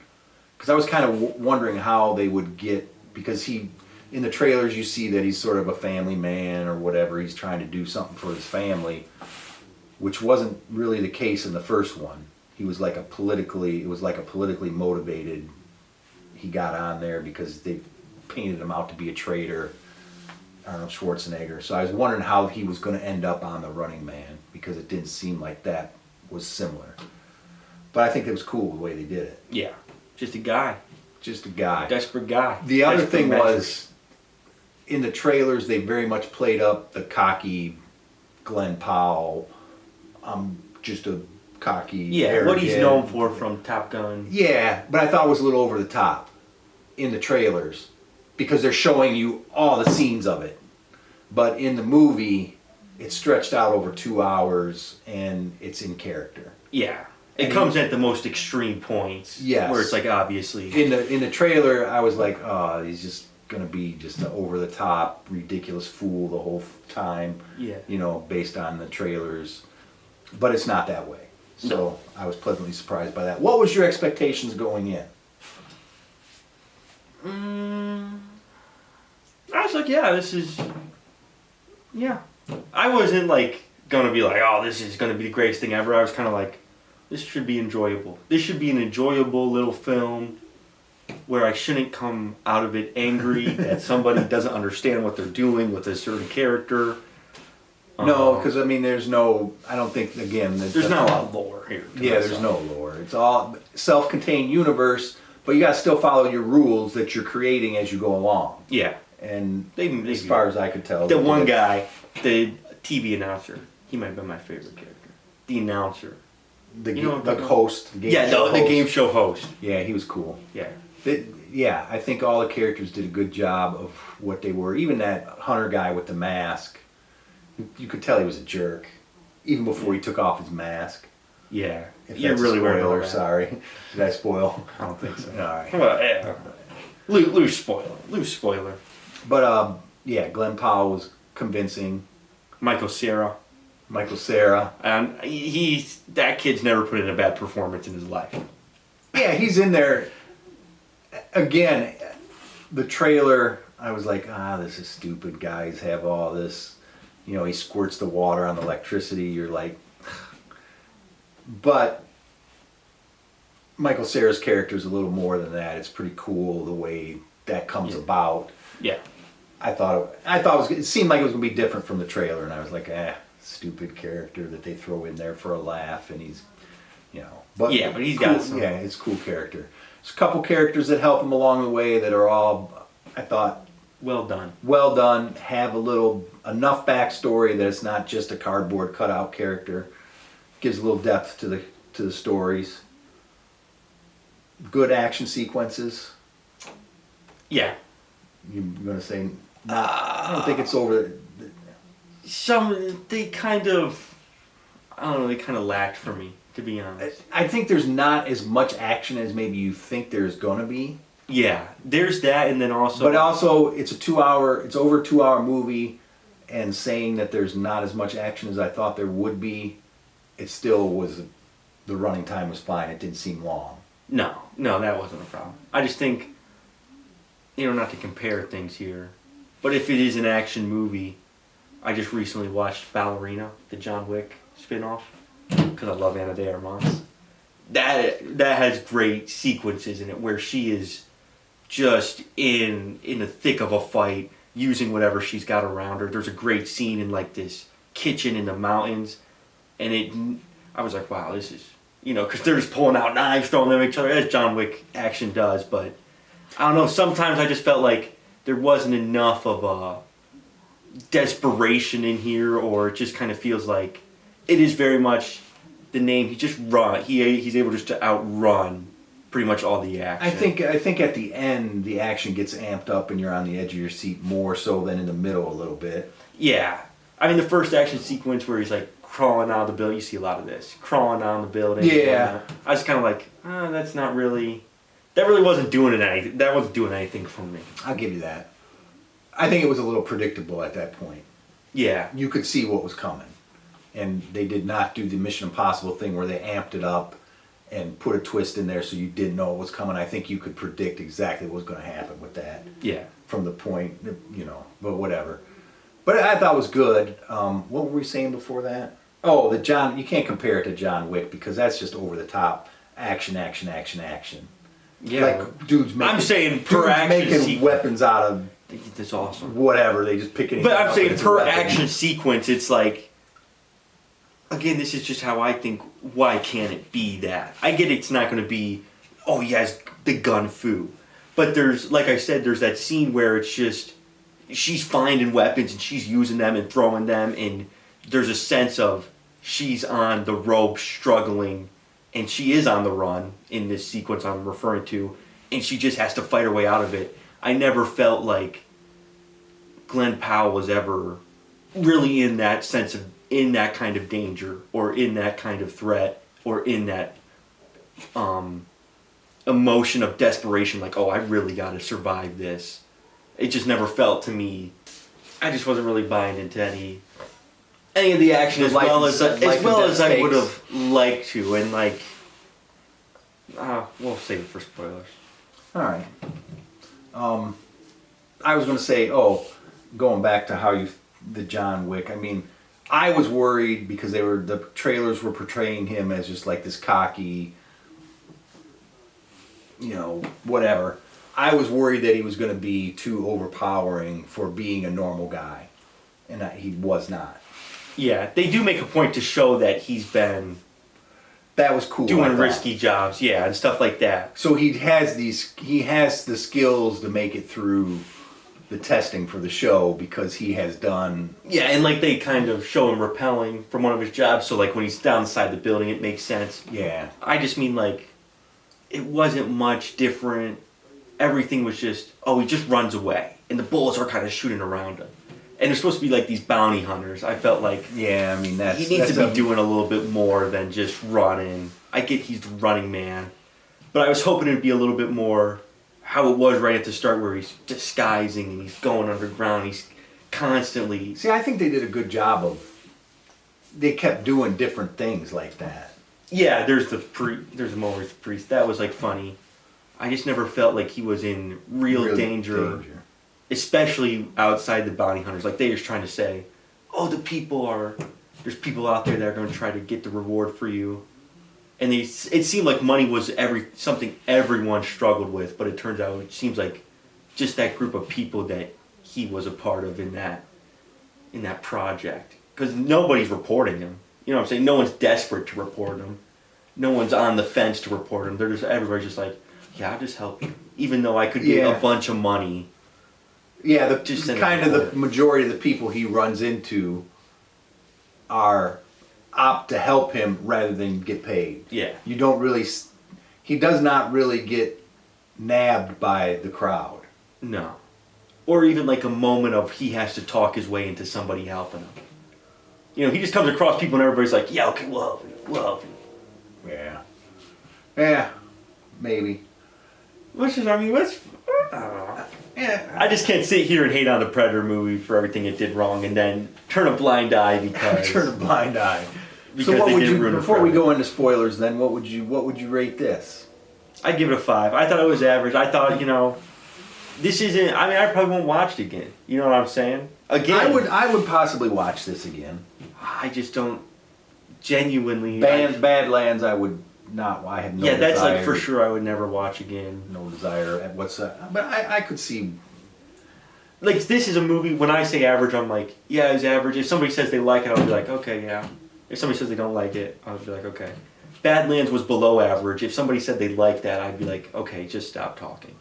Speaker 1: because I was kind of wondering how they would get, because in the trailers you see that he's sort of a family man or whatever, he's trying to do something for his family, which wasn't really the case in the first one. It was like a politically motivated, he got on there because they painted him out to be a traitor, Arnold Schwarzenegger. So I was wondering how he was going to end up on the Running Man, because it didn't seem like that was similar. But I think it was cool the way they did it.
Speaker 2: Yeah, just a guy. Desperate guy.
Speaker 1: The other thing was, in the trailers, they very much played up the cocky Glenn Powell. I'm just a cocky, arrogant.
Speaker 2: What he's known for from Top Gun.
Speaker 1: Yeah, but I thought it was a little over the top in the trailers because they're showing you all the scenes of it. But in the movie, it's stretched out over 2 hours and it's in character.
Speaker 2: Yeah. It comes at the most extreme points.
Speaker 1: Yes.
Speaker 2: Where it's obviously.
Speaker 1: In the trailer, I was like, oh, he's just going to be just an over-the-top, ridiculous fool the whole time.
Speaker 2: Yeah.
Speaker 1: Based on the trailers. But it's not that way. So I was pleasantly surprised by that. What was your expectations going in?
Speaker 2: I was like, this is. Yeah. I wasn't going to be like, oh, this is going to be the greatest thing ever. I was kind of like, this should be enjoyable. This should be an enjoyable little film where I shouldn't come out of it angry that somebody doesn't understand what they're doing with a certain character.
Speaker 1: No, because I mean, there's no. I don't think again.
Speaker 2: There's not a lot of lore here.
Speaker 1: Yeah, there's no lore. It's all self-contained universe, but you got to still follow your rules that you're creating as you go along.
Speaker 2: Yeah,
Speaker 1: and as far as I could tell,
Speaker 2: the one guy, the TV announcer, he might have been my favorite character. The announcer,
Speaker 1: the host, the
Speaker 2: game show host.
Speaker 1: Yeah, he was cool.
Speaker 2: Yeah,
Speaker 1: I think all the characters did a good job of what they were. Even that hunter guy with the mask. You could tell he was a jerk, even before he took off his mask.
Speaker 2: Yeah,
Speaker 1: you're really spoiler. Sorry, did I spoil?
Speaker 2: I don't think so.
Speaker 1: All right.
Speaker 2: Well, yeah. Loose spoiler.
Speaker 1: But yeah, Glenn Powell was convincing.
Speaker 2: Michael Cera,
Speaker 1: and
Speaker 2: that kid's never put in a bad performance in his life.
Speaker 1: Yeah, he's in there. Again, the trailer, I was like, this is stupid. Guys have all this. You know, he squirts the water on the electricity. You're like, but Michael Cera's character is a little more than that. It's pretty cool the way that comes about.
Speaker 2: Yeah,
Speaker 1: I thought it seemed like it was gonna be different from the trailer, and I was like, stupid character that they throw in there for a laugh, and he's, but
Speaker 2: he's
Speaker 1: cool,
Speaker 2: got some.
Speaker 1: Yeah, it's a cool character. There's a couple characters that help him along the way that are all, I thought,
Speaker 2: well done.
Speaker 1: Have enough backstory that it's not just a cardboard cutout character. Gives a little depth to the stories. Good action sequences.
Speaker 2: Yeah.
Speaker 1: You're gonna say? I don't think it's over.
Speaker 2: They kind of lacked for me, to be honest.
Speaker 1: I think there's not as much action as maybe you think there's gonna be.
Speaker 2: Yeah, there's that, and then also...
Speaker 1: But also, it's over a 2-hour movie, and saying that there's not as much action as I thought there would be, it still was, the running time was fine. It didn't seem long.
Speaker 2: No, that wasn't a problem. I just think, not to compare things here, but if it is an action movie, I just recently watched Ballerina, the John Wick spin-off, because I love Ana de Armas. That has great sequences in it, where she is just in the thick of a fight, using whatever she's got around her. There's a great scene in like this kitchen in the mountains, and I was like, wow, this is, because they're just pulling out knives, throwing them at each other, as John Wick action does. But I don't know, sometimes I just felt like there wasn't enough of a desperation in here, or it just kind of feels like it is very much the name. He just he's able just to outrun pretty much all the action.
Speaker 1: I think at the end the action gets amped up and you're on the edge of your seat more so than in the middle a little bit.
Speaker 2: Yeah. I mean, the first action sequence where he's like crawling out of the building, you see a lot of this. Crawling down the building.
Speaker 1: Yeah.
Speaker 2: I was kind of like, that's not really... That really wasn't doing anything. That wasn't doing anything for me.
Speaker 1: I'll give you that. I think it was a little predictable at that point.
Speaker 2: Yeah.
Speaker 1: You could see what was coming. And they did not do the Mission Impossible thing where they amped it up and put a twist in there so you didn't know what was coming. I think you could predict exactly what was going to happen with that.
Speaker 2: Yeah.
Speaker 1: From the point, but whatever. But I thought it was good. What were we saying before that? Oh, you can't compare it to John Wick because that's just over the top action.
Speaker 2: Yeah.
Speaker 1: Like dudes making,
Speaker 2: I'm saying per action
Speaker 1: making weapons out of
Speaker 2: that's awesome.
Speaker 1: Whatever, they just pick anything
Speaker 2: up. But I'm saying per
Speaker 1: weapon.
Speaker 2: action sequence, it's like, again, this is just how I think, why can't it be that? I get it's not going to be, oh, he has the gun fu. But there's, like I said, there's that scene where it's just, she's finding weapons and she's using them and throwing them, and there's a sense of she's on the rope struggling, and she is on the run in this sequence I'm referring to, and she just has to fight her way out of it. I never felt like Glenn Powell was ever really in that sense of, in that kind of danger, or in that kind of threat, or in that emotion of desperation, like, oh, I really got to survive this. It just never felt to me. I just wasn't really buying into any of the action as well as I would have liked to, and like, we'll save it for spoilers.
Speaker 1: All right. I was going to say, going back to the John Wick. I mean, I was worried because the trailers were portraying him as just like this cocky, whatever. I was worried that he was going to be too overpowering for being a normal guy, and he was not.
Speaker 2: Yeah, they do make a point to show that he's been
Speaker 1: that was cool.
Speaker 2: Doing risky jobs, yeah, and stuff like that.
Speaker 1: So he has the skills to make it through the testing for the show because he has done.
Speaker 2: Yeah, and like they kind of show him rappelling from one of his jobs, so like when he's down inside the building, it makes sense.
Speaker 1: Yeah.
Speaker 2: I just mean like, it wasn't much different. Everything was just, he just runs away, and the bullets are kind of shooting around him. And they're supposed to be like these bounty hunters. I felt like
Speaker 1: he needs
Speaker 2: to be doing a little bit more than just running. I get he's the running man, but I was hoping it'd be a little bit more how it was right at the start, where he's disguising and he's going underground. He's constantly.
Speaker 1: See, I think they did a good job of. They kept doing different things like that.
Speaker 2: Yeah, there's a moment with the priest that was like funny. I just never felt like he was in real danger. Especially outside the bounty hunters, like they were trying to say, there's people out there that are going to try to get the reward for you, and it seemed like money was something everyone struggled with, but it turns out it seems like just that group of people that he was a part of in that project, because nobody's reporting him. You know what I'm saying? No one's desperate to report him. No one's on the fence to report him. Everybody's just like, yeah, I'll just help you, even though I could get a bunch of money.
Speaker 1: Yeah, the majority of the people he runs into opt to help him rather than get paid.
Speaker 2: Yeah.
Speaker 1: He does not really get nabbed by the crowd.
Speaker 2: No. Or even like a moment of he has to talk his way into somebody helping him. He just comes across people and everybody's like, yeah, okay, we'll help you.
Speaker 1: Yeah. Yeah, maybe.
Speaker 2: I don't know. Yeah, I just can't sit here and hate on the Predator movie for everything it did wrong, and then turn a blind eye because
Speaker 1: So what would you, before we go into spoilers, then what would you rate this?
Speaker 2: I'd give it a 5. I thought it was average. I thought this isn't. I mean, I probably won't watch it again. You know what I'm saying? Again,
Speaker 1: I would possibly watch this again.
Speaker 2: I just don't genuinely.
Speaker 1: Badlands, I would not. I have no.
Speaker 2: Yeah, that's desire, like for sure. I would never watch again.
Speaker 1: No desire. But I could see.
Speaker 2: Like, this is a movie. When I say average, I'm like, yeah, it's average. If somebody says they like it, I'll be like, okay, yeah. If somebody says they don't like it, I'll be like, okay. Badlands was below average. If somebody said they liked that, I'd be like, okay, just stop talking.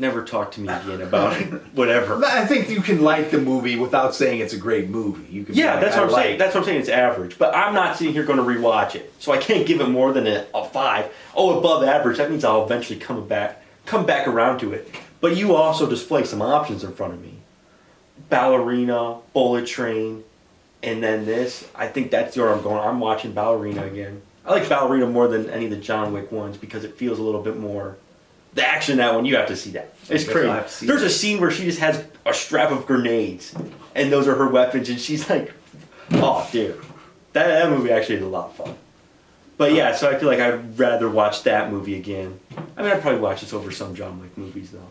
Speaker 2: Never talk to me again about it. Whatever.
Speaker 1: I think you can like the movie without saying it's a great movie. You can.
Speaker 2: Yeah, that's what I'm saying. That's what I'm saying. It's average, but I'm not sitting here going to rewatch it, so I can't give it more than a 5. Above average. That means I'll eventually come back around to it. But you also display some options in front of me: Ballerina, Bullet Train, and then this. I think that's where I'm going. I'm watching Ballerina again. I like Ballerina more than any of the John Wick ones because it feels a little bit more. The action in that one, you have to see that. It's crazy. There's a scene where she just has a strap of grenades, and those are her weapons, and she's like, oh, dude. That movie actually is a lot of fun. But yeah, so I feel like I'd rather watch that movie again. I mean, I'd probably watch this over some John Wick movies, though.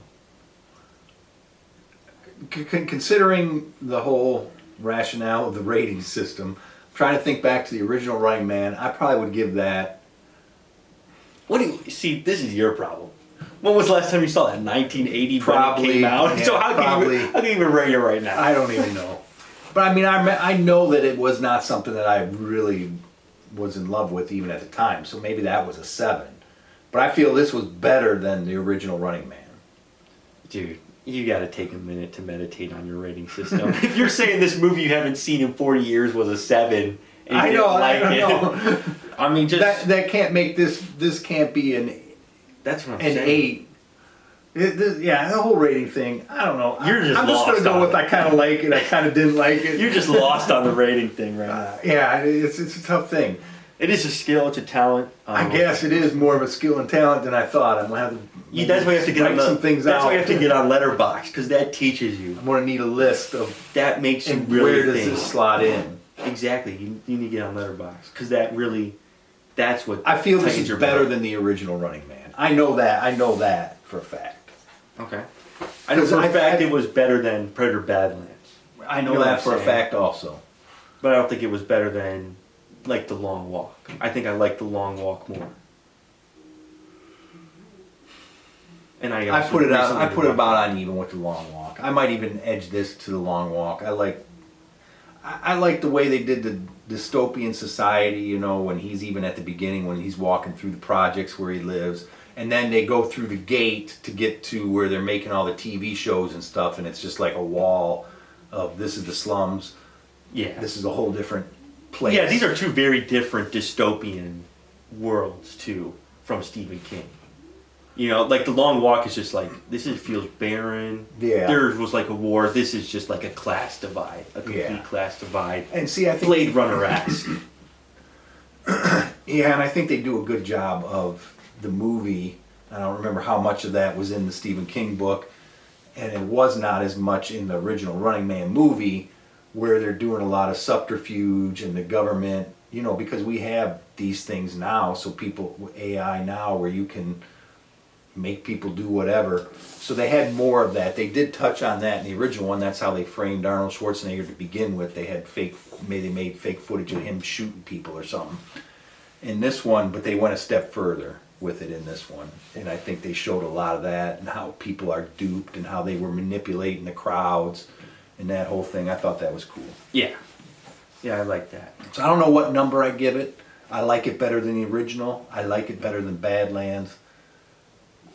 Speaker 1: Considering the whole rationale of the rating system, I'm trying to think back to the original Running Man, I probably would give that...
Speaker 2: See, this is your problem. When was the last time you saw that? 1980
Speaker 1: probably,
Speaker 2: when it came out?
Speaker 1: Yeah,
Speaker 2: so how can you even rate it right now?
Speaker 1: I don't even know. But I mean, I know that it was not something that I really was in love with even at the time. So maybe that was a 7. But I feel this was better than the original Running Man.
Speaker 2: Dude, you got to take a minute to meditate on your rating system. If you're saying this movie you haven't seen in 40 years was a 7, and
Speaker 1: I know.
Speaker 2: I mean, just
Speaker 1: that can't make this can't be an.
Speaker 2: That's what I'm saying.
Speaker 1: 8. Yeah, the whole rating thing. I don't know.
Speaker 2: I'm
Speaker 1: just going to go with I kind of like it. I kind of didn't like it.
Speaker 2: You're just lost on the rating thing right now.
Speaker 1: Yeah, it's a tough thing.
Speaker 2: It is a skill. It's a talent.
Speaker 1: I guess it is more of a skill and talent than I thought. I'm going to have to.
Speaker 2: That's why you have to get on
Speaker 1: some things
Speaker 2: That's
Speaker 1: out.
Speaker 2: why you have to get on Letterboxd, because that teaches you.
Speaker 1: I'm going to need a list of.
Speaker 2: That makes you
Speaker 1: and
Speaker 2: really
Speaker 1: where does
Speaker 2: think.
Speaker 1: this slot in?
Speaker 2: Exactly. You need to get on Letterboxd, because that really. That's what.
Speaker 1: I feel this is better than the original Running Man. I know that for a fact.
Speaker 2: Okay. I know for a fact it was better than Predator Badlands.
Speaker 1: I know that for a fact also.
Speaker 2: But I don't think it was better than, like, The Long Walk. I think I like The Long Walk more. And I
Speaker 1: put it about on even with The Long Walk. I might even edge this to The Long Walk. I like the way they did the dystopian society, you know, when he's even at the beginning, when he's walking through the projects where he lives, and then they go through the gate to get to where they're making all the TV shows and stuff, and it's just like a wall of this is the slums.
Speaker 2: Yeah.
Speaker 1: This is a whole different place.
Speaker 2: Yeah, these are two very different dystopian worlds, too, from Stephen King. You know, like The Long Walk is just like, feels barren.
Speaker 1: Yeah.
Speaker 2: There was like a war. This is just like a class divide, a complete class divide.
Speaker 1: And see, I think
Speaker 2: Blade Runner-esque.
Speaker 1: Yeah, and I think they do a good job of the movie. I don't remember how much of that was in the Stephen King book, and it was not as much in the original Running Man movie, where they're doing a lot of subterfuge and the government, you know, because we have these things now, so people, AI now, where you can make people do whatever. So they had more of that. They did touch on that in the original one. That's how they framed Arnold Schwarzenegger to begin with. They had they made fake footage of him shooting people or something. In this one, but they went a step further with it in this one. And I think they showed a lot of that and how people are duped and how they were manipulating the crowds and that whole thing. I thought that was cool.
Speaker 2: Yeah. Yeah, I like that.
Speaker 1: So I don't know what number I give it. I like it better than the original. I like it better than Badlands.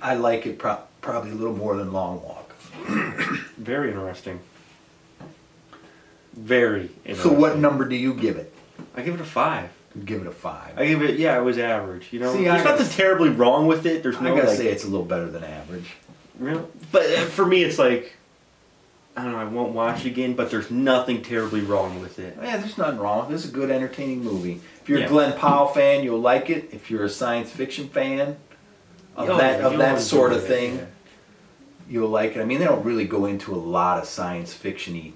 Speaker 1: I like it probably a little more than Long Walk.
Speaker 2: Very interesting. Very interesting.
Speaker 1: So what number do you give it?
Speaker 2: I give it a 5.
Speaker 1: You give it a 5.
Speaker 2: I give it, it was average. You know,
Speaker 1: See,
Speaker 2: there's nothing terribly wrong with it. There's no,
Speaker 1: I gotta say it's a little better than average.
Speaker 2: Really? But for me, it's like, I don't know, I won't watch it again, but there's nothing terribly wrong with it.
Speaker 1: Yeah, there's nothing wrong with it. It's a good, entertaining movie. If you're a Glenn Powell fan, you'll like it. If you're a science fiction fan of that sort of thing, you'll like it. I mean, they don't really go into a lot of science fiction-y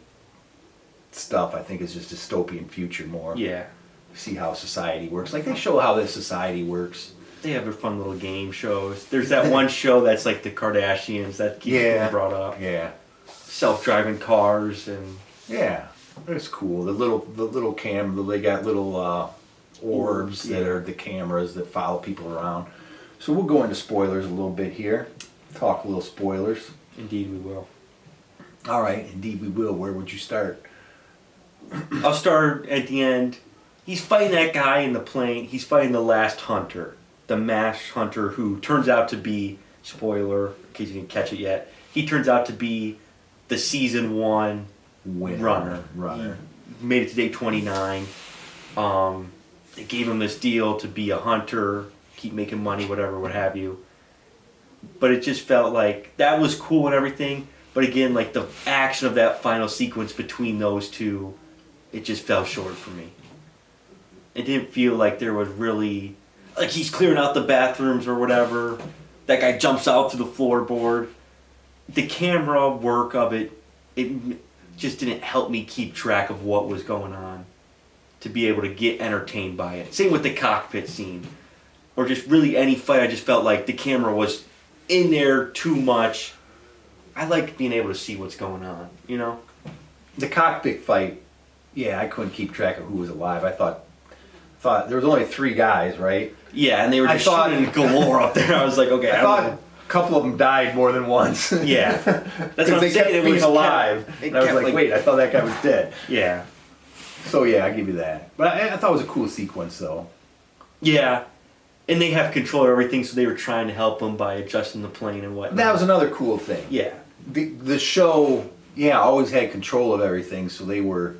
Speaker 1: stuff. I think it's just dystopian future more.
Speaker 2: Yeah.
Speaker 1: See how society works. Like, they show how this society works.
Speaker 2: They have their fun little game shows. There's that one show that's like the Kardashians that keeps getting brought up.
Speaker 1: Yeah.
Speaker 2: Self-driving cars and...
Speaker 1: Yeah. It's cool. The little camera, they got little orbs that are the cameras that follow people around. So we'll go into spoilers a little bit here. Talk a little spoilers.
Speaker 2: Indeed we will.
Speaker 1: All right, indeed we will. Where would you start?
Speaker 2: I'll start at the end. He's fighting that guy in the plane. He's fighting the last hunter. The masked hunter who turns out to be, spoiler, in case you didn't catch it yet, he turns out to be the season 1 runner. He made it to day 29. They gave him this deal to be a hunter, keep making money, whatever, what have you. But it just felt like that was cool and everything. But again, like the action of that final sequence between those two, it just fell short for me. It didn't feel like there was really, like he's clearing out the bathrooms or whatever. That guy jumps out through the floorboard. The camera work of it just didn't help me keep track of what was going on to be able to get entertained by it. Same with the cockpit scene. Or just really any fight, I just felt like the camera was in there too much. I like being able to see what's going on, you know?
Speaker 1: The cockpit fight, yeah, I couldn't keep track of who was alive. I thought there was only 3 guys, right?
Speaker 2: Yeah, and they were just shooting galore up there. I was like, okay.
Speaker 1: I thought a couple of them died more than once.
Speaker 2: Yeah. That's what
Speaker 1: I'm saying. It was alive. And I was like, wait, I thought that guy was dead.
Speaker 2: Yeah.
Speaker 1: So yeah, I give you that. But I thought it was a cool sequence, though.
Speaker 2: Yeah. And they have control of everything, so they were trying to help him by adjusting the plane and whatnot.
Speaker 1: That was another cool thing.
Speaker 2: Yeah.
Speaker 1: The show, always had control of everything, so they were,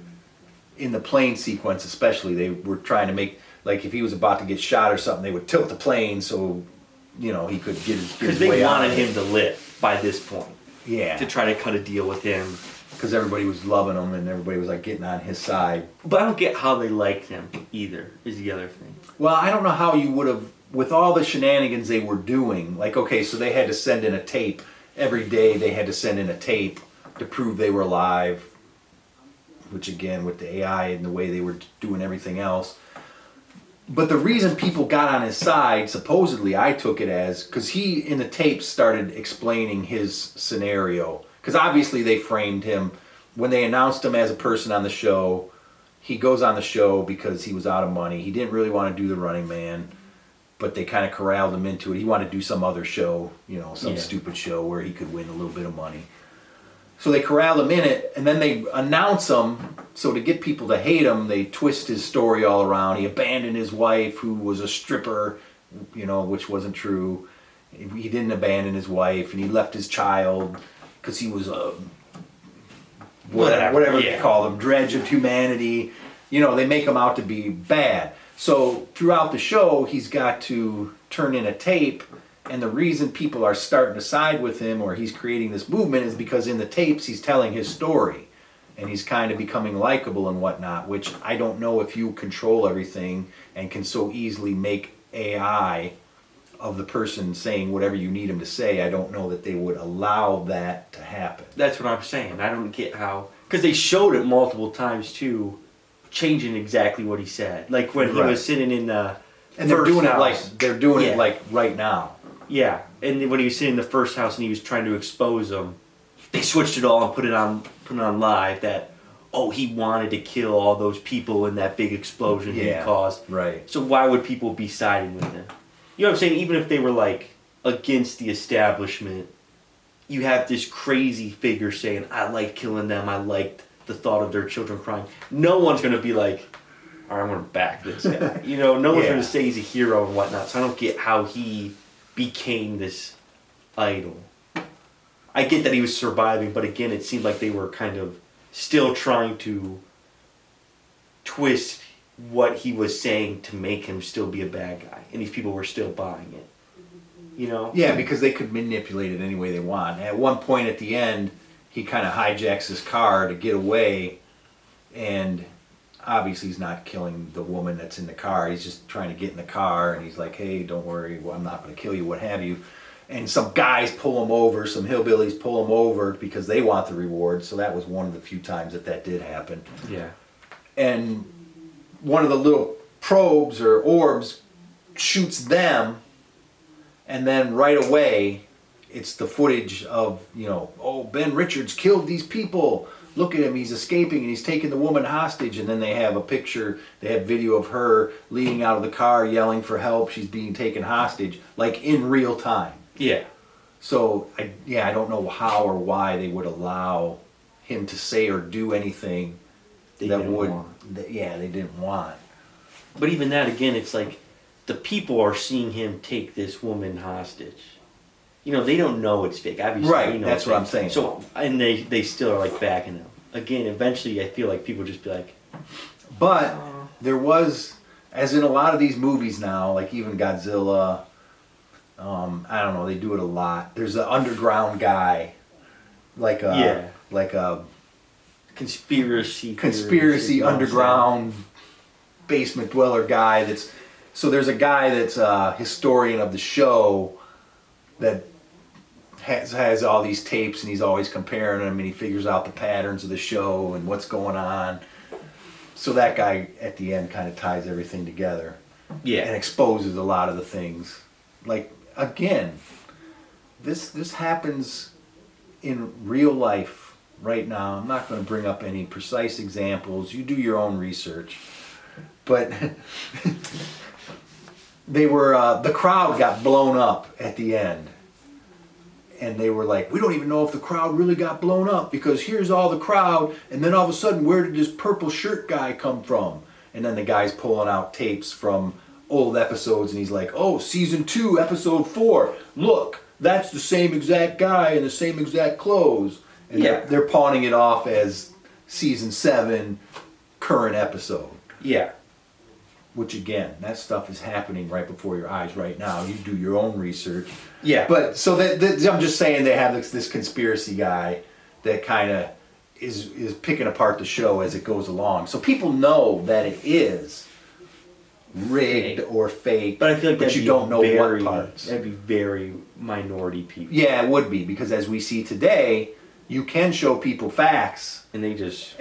Speaker 1: in the plane sequence especially, they were trying to make, like if he was about to get shot or something, they would tilt the plane so, he could get his way out.
Speaker 2: Because they wanted him to live by this point.
Speaker 1: Yeah.
Speaker 2: To try to cut a deal with him.
Speaker 1: Because everybody was loving him and everybody was like getting on his side.
Speaker 2: But I don't get how they liked him either, is the other thing.
Speaker 1: Well, I don't know how you would have, with all the shenanigans they were doing, like, okay, so they had to send in a tape. Every day they had to send in a tape to prove they were alive, which again, with the AI and the way they were doing everything else. But the reason people got on his side, supposedly, I took it as, because he, in the tape, started explaining his scenario. Because obviously they framed him, when they announced him as a person on the show, he goes on the show because he was out of money. He didn't really want to do the Running Man, but they kind of corralled him into it. He wanted to do some other show, some stupid show where he could win a little bit of money. So they corral him in it, and then they announce him. So to get people to hate him, they twist his story all around. He abandoned his wife, who was a stripper, which wasn't true. He didn't abandon his wife, and he left his child because he was a whatever they call him, dredge of humanity. They make him out to be bad. So throughout the show, he's got to turn in a tape. And the reason people are starting to side with him, or he's creating this movement, is because in the tapes he's telling his story. And he's kind of becoming likable and whatnot, which I don't know if you control everything and can so easily make AI of the person saying whatever you need him to say. I don't know that they would allow that to happen.
Speaker 2: That's what I'm saying. I don't get how... Because they showed it multiple times, too, changing exactly what he said. Like when he was sitting in the
Speaker 1: and they're doing it like right now.
Speaker 2: Yeah, and when he was sitting in the first house and he was trying to expose them, they switched it all and put it on live that, he wanted to kill all those people in that big explosion he caused.
Speaker 1: Right.
Speaker 2: So why would people be siding with him? You know what I'm saying? Even if they were like against the establishment, you have this crazy figure saying, I like killing them, I liked the thought of their children crying. No one's going to be like, all right, I'm going to back this guy. No one's going to say he's a hero and whatnot. So I don't get how he became this idol. I get that he was surviving, but again, it seemed like they were kind of still trying to twist what he was saying to make him still be a bad guy. And these people were still buying it.
Speaker 1: Yeah, because they could manipulate it any way they want. At one point at the end, he kind of hijacks his car to get away, and obviously he's not killing the woman that's in the car. He's just trying to get in the car, and he's like, hey, don't worry, I'm not going to kill you, what have you. And some guys pull him over, some hillbillies pull him over because they want the reward. So that was one of the few times that did happen.
Speaker 2: Yeah.
Speaker 1: And one of the little probes or orbs shoots them, and then right away it's the footage of, Ben Richards killed these people. Look at him, he's escaping and he's taking the woman hostage. And then they have a picture, they have video of her leading out of the car yelling for help. She's being taken hostage, like in real time.
Speaker 2: Yeah.
Speaker 1: So, I don't know how or why they would allow him to say or do anything they didn't want.
Speaker 2: But even that, again, it's like the people are seeing him take this woman hostage. They don't know it's fake. Obviously,
Speaker 1: right, that's what I'm saying.
Speaker 2: So, and they still are like backing him. Again, eventually I feel like people just be like...
Speaker 1: But there was, as in a lot of these movies now, like even Godzilla, I don't know, they do it a lot. There's an underground guy, like a conspiracy underground basement dweller guy. So there's a guy that's a historian of the show that has all these tapes, and he's always comparing them, and he figures out the patterns of the show and what's going on. So that guy at the end kind of ties everything together, and exposes a lot of the things. Like, again, this happens in real life right now. I'm not going to bring up any precise examples. You do your own research, but they were the crowd got blown up at the end. And they were like, we don't even know if the crowd really got blown up, because here's all the crowd, and then all of a sudden, where did this purple shirt guy come from? And then the guy's pulling out tapes from old episodes, and he's like, oh, season 2, episode 4, look, that's the same exact guy in the same exact clothes. And they're pawning it off as season 7, current episode.
Speaker 2: Yeah.
Speaker 1: Which, again, that stuff is happening right before your eyes right now. You do your own research.
Speaker 2: Yeah.
Speaker 1: But so I'm just saying they have this conspiracy guy that kind of is picking apart the show as it goes along. So people know that it is rigged or fake,
Speaker 2: but I feel like
Speaker 1: you don't know what parts.
Speaker 2: That'd be very minority people.
Speaker 1: Yeah, it would be, because as we see today, you can show people facts,
Speaker 2: and they just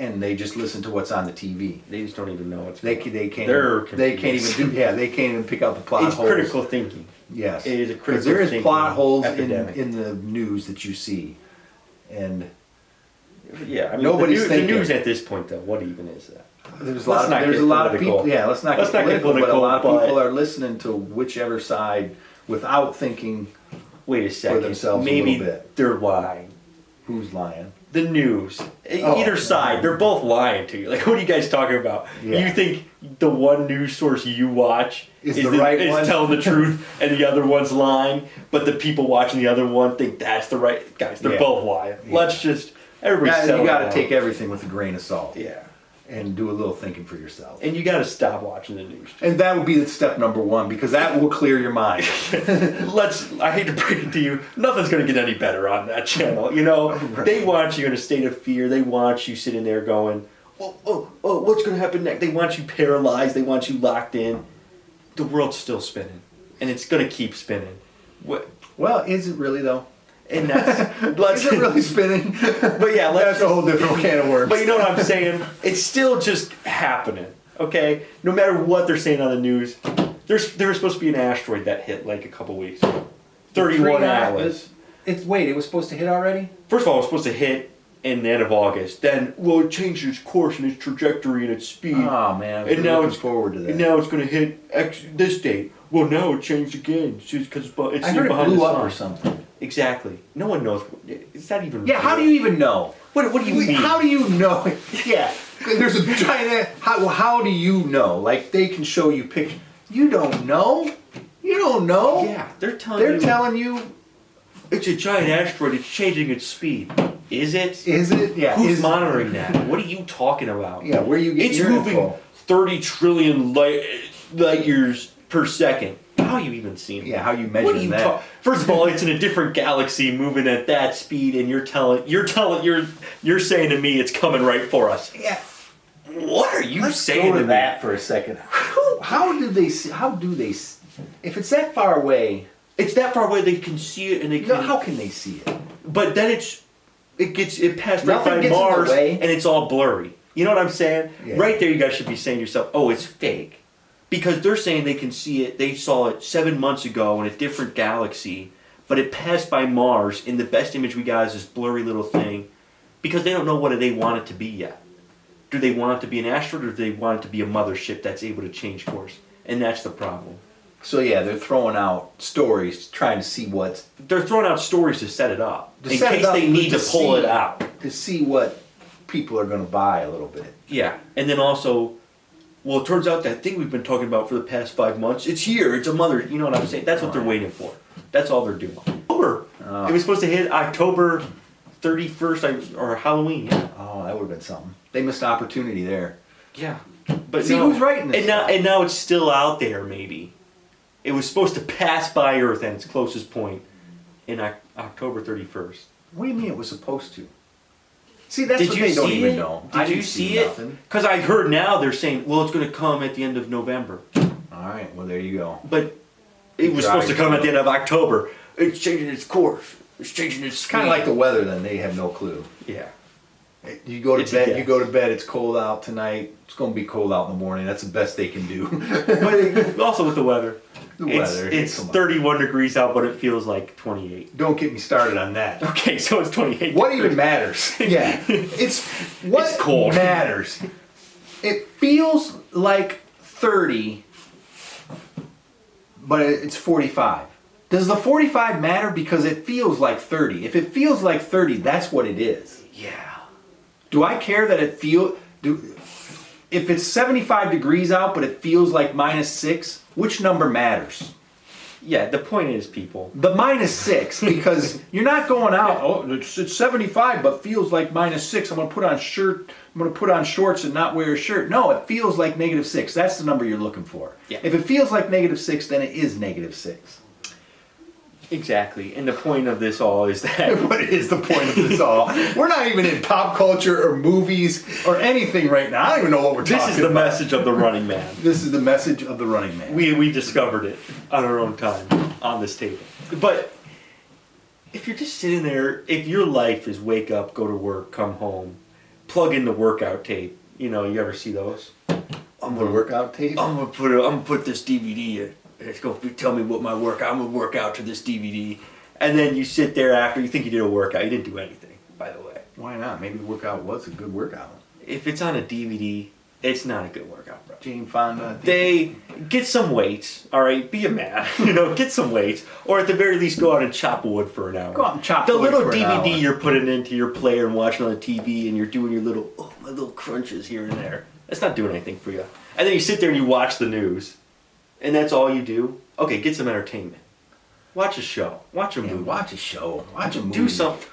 Speaker 1: listen to what's on the TV.
Speaker 2: They just don't even know what's
Speaker 1: they can't even pick out the plot holes.
Speaker 2: It's critical thinking.
Speaker 1: Yes,
Speaker 2: it is a critical
Speaker 1: because there is plot holes
Speaker 2: epidemic
Speaker 1: in the news that you see, and
Speaker 2: Yeah, I mean,
Speaker 1: Nobody's
Speaker 2: the
Speaker 1: thinking.
Speaker 2: news at this point, though, what even is that?
Speaker 1: There's a lot of people. Yeah, let's not get political. But a lot of people are listening to whichever side without thinking.
Speaker 2: Wait a second.
Speaker 1: For themselves
Speaker 2: Maybe
Speaker 1: a little bit.
Speaker 2: They're lying.
Speaker 1: Who's lying?
Speaker 2: The news. Either side, they're both lying to you. Like, what are you guys talking about? Yeah. You think the one news source you watch is telling the truth and the other one's lying, but the people watching the other one think that's the right... Guys, they're both lying. Yeah. Let's just... Everybody
Speaker 1: you got to take everything with a grain of salt.
Speaker 2: Yeah.
Speaker 1: And do a little thinking for yourself.
Speaker 2: And you got to stop watching the news.
Speaker 1: And that would be step number one, because that will clear your mind.
Speaker 2: I hate to break it to you, nothing's going to get any better on that channel. You know, right. They want you in a state of fear. They want you sitting there going, oh, what's going to happen next? They want you paralyzed. They want you locked in. The world's still spinning. And it's going to keep spinning.
Speaker 1: Well, is it really, though?
Speaker 2: And that's
Speaker 1: is it really spinning?
Speaker 2: But yeah,
Speaker 1: that's a whole different can of worms.
Speaker 2: But you know what I'm saying? It's still just happening. Okay, no matter what they're saying on the news, there was supposed to be an asteroid that hit like a couple weeks ago. 31 hours.
Speaker 1: It was supposed to hit already?
Speaker 2: First of all, it was supposed to hit in the end of August. Then, it changed its course and its trajectory and its speed.
Speaker 1: Oh man, I'm looking forward to that.
Speaker 2: And now it's going to hit this date. Well, now it changed again because it's
Speaker 1: I heard it blew up or something.
Speaker 2: Exactly. No one knows. It's not even.
Speaker 1: Yeah. How do you even know?
Speaker 2: What do you mean?
Speaker 1: How do you know? Yeah. There's a giant. How do you know? Like they can show you pictures. You don't know. You don't know.
Speaker 2: Yeah. They're telling you. It's a giant asteroid. It's changing its speed. Is it?
Speaker 1: Is it? Yeah.
Speaker 2: Who's monitoring that? What are you talking about?
Speaker 1: Yeah. Where you get
Speaker 2: It's
Speaker 1: your
Speaker 2: moving
Speaker 1: info?
Speaker 2: 30 trillion light years per second. How are you even seeing that?
Speaker 1: Yeah, how you measure that?
Speaker 2: First of all, it's in a different galaxy moving at that speed, and you're saying to me it's coming right for us.
Speaker 1: Yeah.
Speaker 2: What are you saying
Speaker 1: go to
Speaker 2: me?
Speaker 1: that for a second? How do they if it's that far away?
Speaker 2: It's that far away they can see it and they can.
Speaker 1: How can they see it?
Speaker 2: But then it passed right by Mars and it's all blurry. You know what I'm saying? Yeah. Right there, you guys should be saying to yourself, "Oh, it's fake." Because they're saying they can see it, they saw it 7 months ago in a different galaxy, but it passed by Mars, and the best image we got is this blurry little thing, because they don't know what they want it to be yet. Do they want it to be an asteroid, or do they want it to be a mothership that's able to change course? And that's the problem.
Speaker 1: So yeah, they're throwing out stories, trying to see what's...
Speaker 2: They're throwing out stories to set it up, in case they need to pull it out.
Speaker 1: To see what people are going to buy a little bit.
Speaker 2: Yeah, and then also... Well, it turns out that thing we've been talking about for the past 5 months, it's here, it's a mother, you know what I'm saying? That's what they're waiting for. That's all they're doing. October. It was supposed to hit October 31st, or Halloween, yeah.
Speaker 1: Oh, that would have been something. They missed opportunity there.
Speaker 2: Yeah. But
Speaker 1: see, who's writing this
Speaker 2: and now it's still out there, maybe. It was supposed to pass by Earth at its closest point in October 31st.
Speaker 1: What do you mean it was supposed to? See, that's what they don't even know.
Speaker 2: Did you see it? Because I heard now they're saying, well, it's going to come at the end of November.
Speaker 1: All right, well, there you go.
Speaker 2: But it was supposed to come at the end of October. It's changing its course. It's changing its speed.
Speaker 1: It's kind of like the weather, then. They have no clue.
Speaker 2: Yeah.
Speaker 1: You go to bed, it's cold out tonight. It's going to be cold out in the morning. That's the best they can do.
Speaker 2: But also with the weather. It's 31 degrees out, but it feels like 28.
Speaker 1: Don't get me started on that.
Speaker 2: Okay, so it's 28.
Speaker 1: What even matters? Yeah. It's cold. Matters. It feels like 30, but it's 45. Does the 45 matter? Because it feels like 30. If it feels like 30, that's what it is.
Speaker 2: Yeah.
Speaker 1: Do I care that it if it's 75 degrees out, but it feels like -6, which number matters?
Speaker 2: Yeah, the point is, people.
Speaker 1: The -6, because you're not going out, oh, it's 75, but feels like -6. I'm going to put on I'm going to put on shorts and not wear a shirt. No, it feels like -6. That's the number you're looking for.
Speaker 2: Yeah.
Speaker 1: If it feels like -6, then it is -6.
Speaker 2: Exactly, and the point of this all is that...
Speaker 1: What is the point of this all? We're not even in pop culture or movies or anything right now. I don't even know what we're talking about.
Speaker 2: This is the message of the Running Man.
Speaker 1: This is the message of the Running Man.
Speaker 2: We discovered it on our own time on this table. But if you're just sitting there, if your life is wake up, go to work, come home, plug in the workout tape, you ever see those?
Speaker 1: I'm gonna workout tape?
Speaker 2: I'm gonna put this DVD in. It's going to tell me what my workout. I'm going to work out to this DVD. And then you sit there after, you think you did a workout. You didn't do anything, by the way.
Speaker 1: Why not? Maybe the workout was a good workout.
Speaker 2: If it's on a DVD, it's not a good workout, bro.
Speaker 1: Jane Fonda.
Speaker 2: They get some weights, all right? Be a man, get some weights, or at the very least, go out and chop wood for an hour.
Speaker 1: Go out and chop
Speaker 2: the
Speaker 1: wood
Speaker 2: little
Speaker 1: for an hour.
Speaker 2: DVD you're putting into your player and watching on the TV, and you're doing your my little crunches here and there. That's not doing anything for you. And then you sit there and you watch the news, and that's all you do. Okay, get some entertainment. Watch a show. Watch a movie.
Speaker 1: Watch a show. Watch a movie.
Speaker 2: Do something.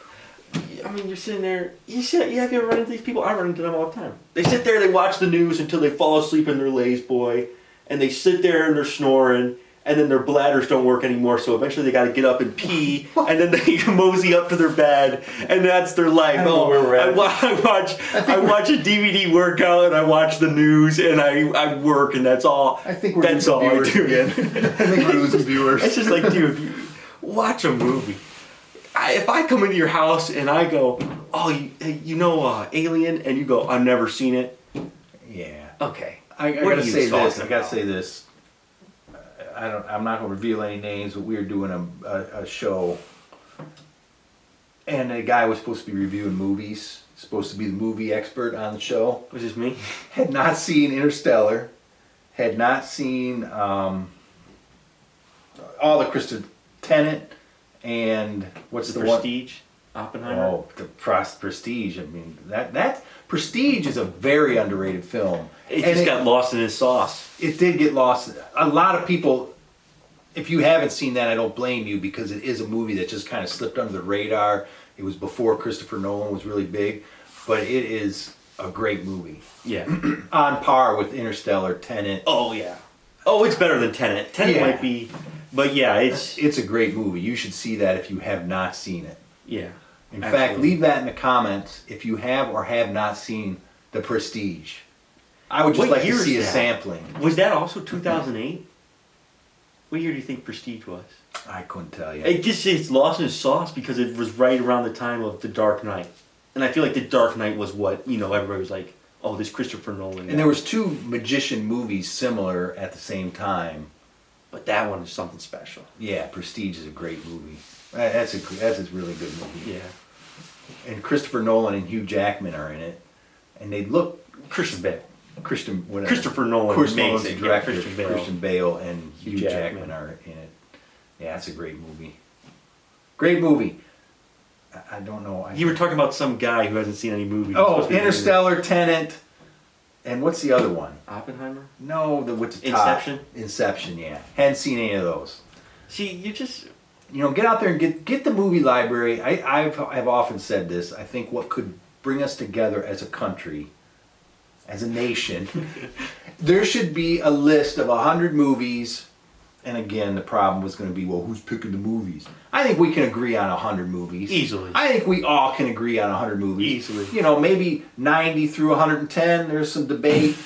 Speaker 2: I mean, you're sitting there. Have you ever run into these people? I run into them all the time. They sit there, they watch the news until they fall asleep in their lazy boy, and they sit there and they're snoring, and then their bladders don't work anymore, so eventually they got to get up and pee, and then they mosey up to their bed, and that's their life.
Speaker 1: I don't know where we're at.
Speaker 2: I watch a DVD workout, and I watch the news, and I work, and that's all.
Speaker 1: I think we're
Speaker 2: that's
Speaker 1: losing
Speaker 2: all
Speaker 1: viewers
Speaker 2: I do.
Speaker 1: again. I think we're losing viewers.
Speaker 2: It's just like, dude, watch a movie. If I come into your house and I go, Alien, and you go, I've never seen it.
Speaker 1: Yeah.
Speaker 2: Okay.
Speaker 1: I gotta say this. I'm not gonna reveal any names, but we were doing a show, and a guy was supposed to be reviewing movies. Supposed to be the movie expert on the show.
Speaker 2: Was this me?
Speaker 1: Had not seen Interstellar. Had not seen all the Christopher Tenet. And what's the
Speaker 2: Prestige? Oppenheimer?
Speaker 1: Oh, the Prestige. I mean, that Prestige is a very underrated film.
Speaker 2: It got lost in his sauce.
Speaker 1: It did get lost. A lot of people, if you haven't seen that, I don't blame you, because it is a movie that just kind of slipped under the radar. It was before Christopher Nolan was really big, but it is a great movie.
Speaker 2: Yeah.
Speaker 1: On par with Interstellar, Tenet.
Speaker 2: Oh, yeah. Oh, it's better than Tenet. Tenet might be... But yeah,
Speaker 1: it's a great movie. You should see that if you have not seen it.
Speaker 2: Yeah.
Speaker 1: In fact, leave that in the comments if you have or have not seen The Prestige. I would just like to see a sampling.
Speaker 2: Was that also 2008? What year do you think Prestige was?
Speaker 1: I couldn't tell you.
Speaker 2: It's lost in its sauce because it was right around the time of The Dark Knight. And I feel like The Dark Knight was what, everybody was like, oh, this Christopher Nolan guy.
Speaker 1: And there was two magician movies similar at the same time.
Speaker 2: But that one is something special.
Speaker 1: Yeah, Prestige is a great movie. That's a really good movie.
Speaker 2: Yeah.
Speaker 1: And Christopher Nolan and Hugh Jackman are in it. And they look...
Speaker 2: Christopher Nolan.
Speaker 1: Chris Nolan's the
Speaker 2: amazing.
Speaker 1: director.
Speaker 2: Yeah,
Speaker 1: Christian Bale and Hugh Jackman are in it. Yeah, it's a great movie. Great movie. I don't know.
Speaker 2: You were talking about some guy who hasn't seen any movies.
Speaker 1: Oh, Interstellar, Tenet, and what's the other one?
Speaker 2: Oppenheimer?
Speaker 1: No, with the top.
Speaker 2: Inception?
Speaker 1: Inception, yeah. Hadn't seen any of those.
Speaker 2: See, you just...
Speaker 1: get out there and get the movie library. I've often said this. I think what could bring us together as a country, as a nation, there should be a list of 100 movies. And again, the problem was going to be, well, who's picking the movies? I think we can agree on 100 movies.
Speaker 2: Easily.
Speaker 1: I think we all can agree on 100 movies.
Speaker 2: Easily.
Speaker 1: Maybe 90 through 110, there's some debate.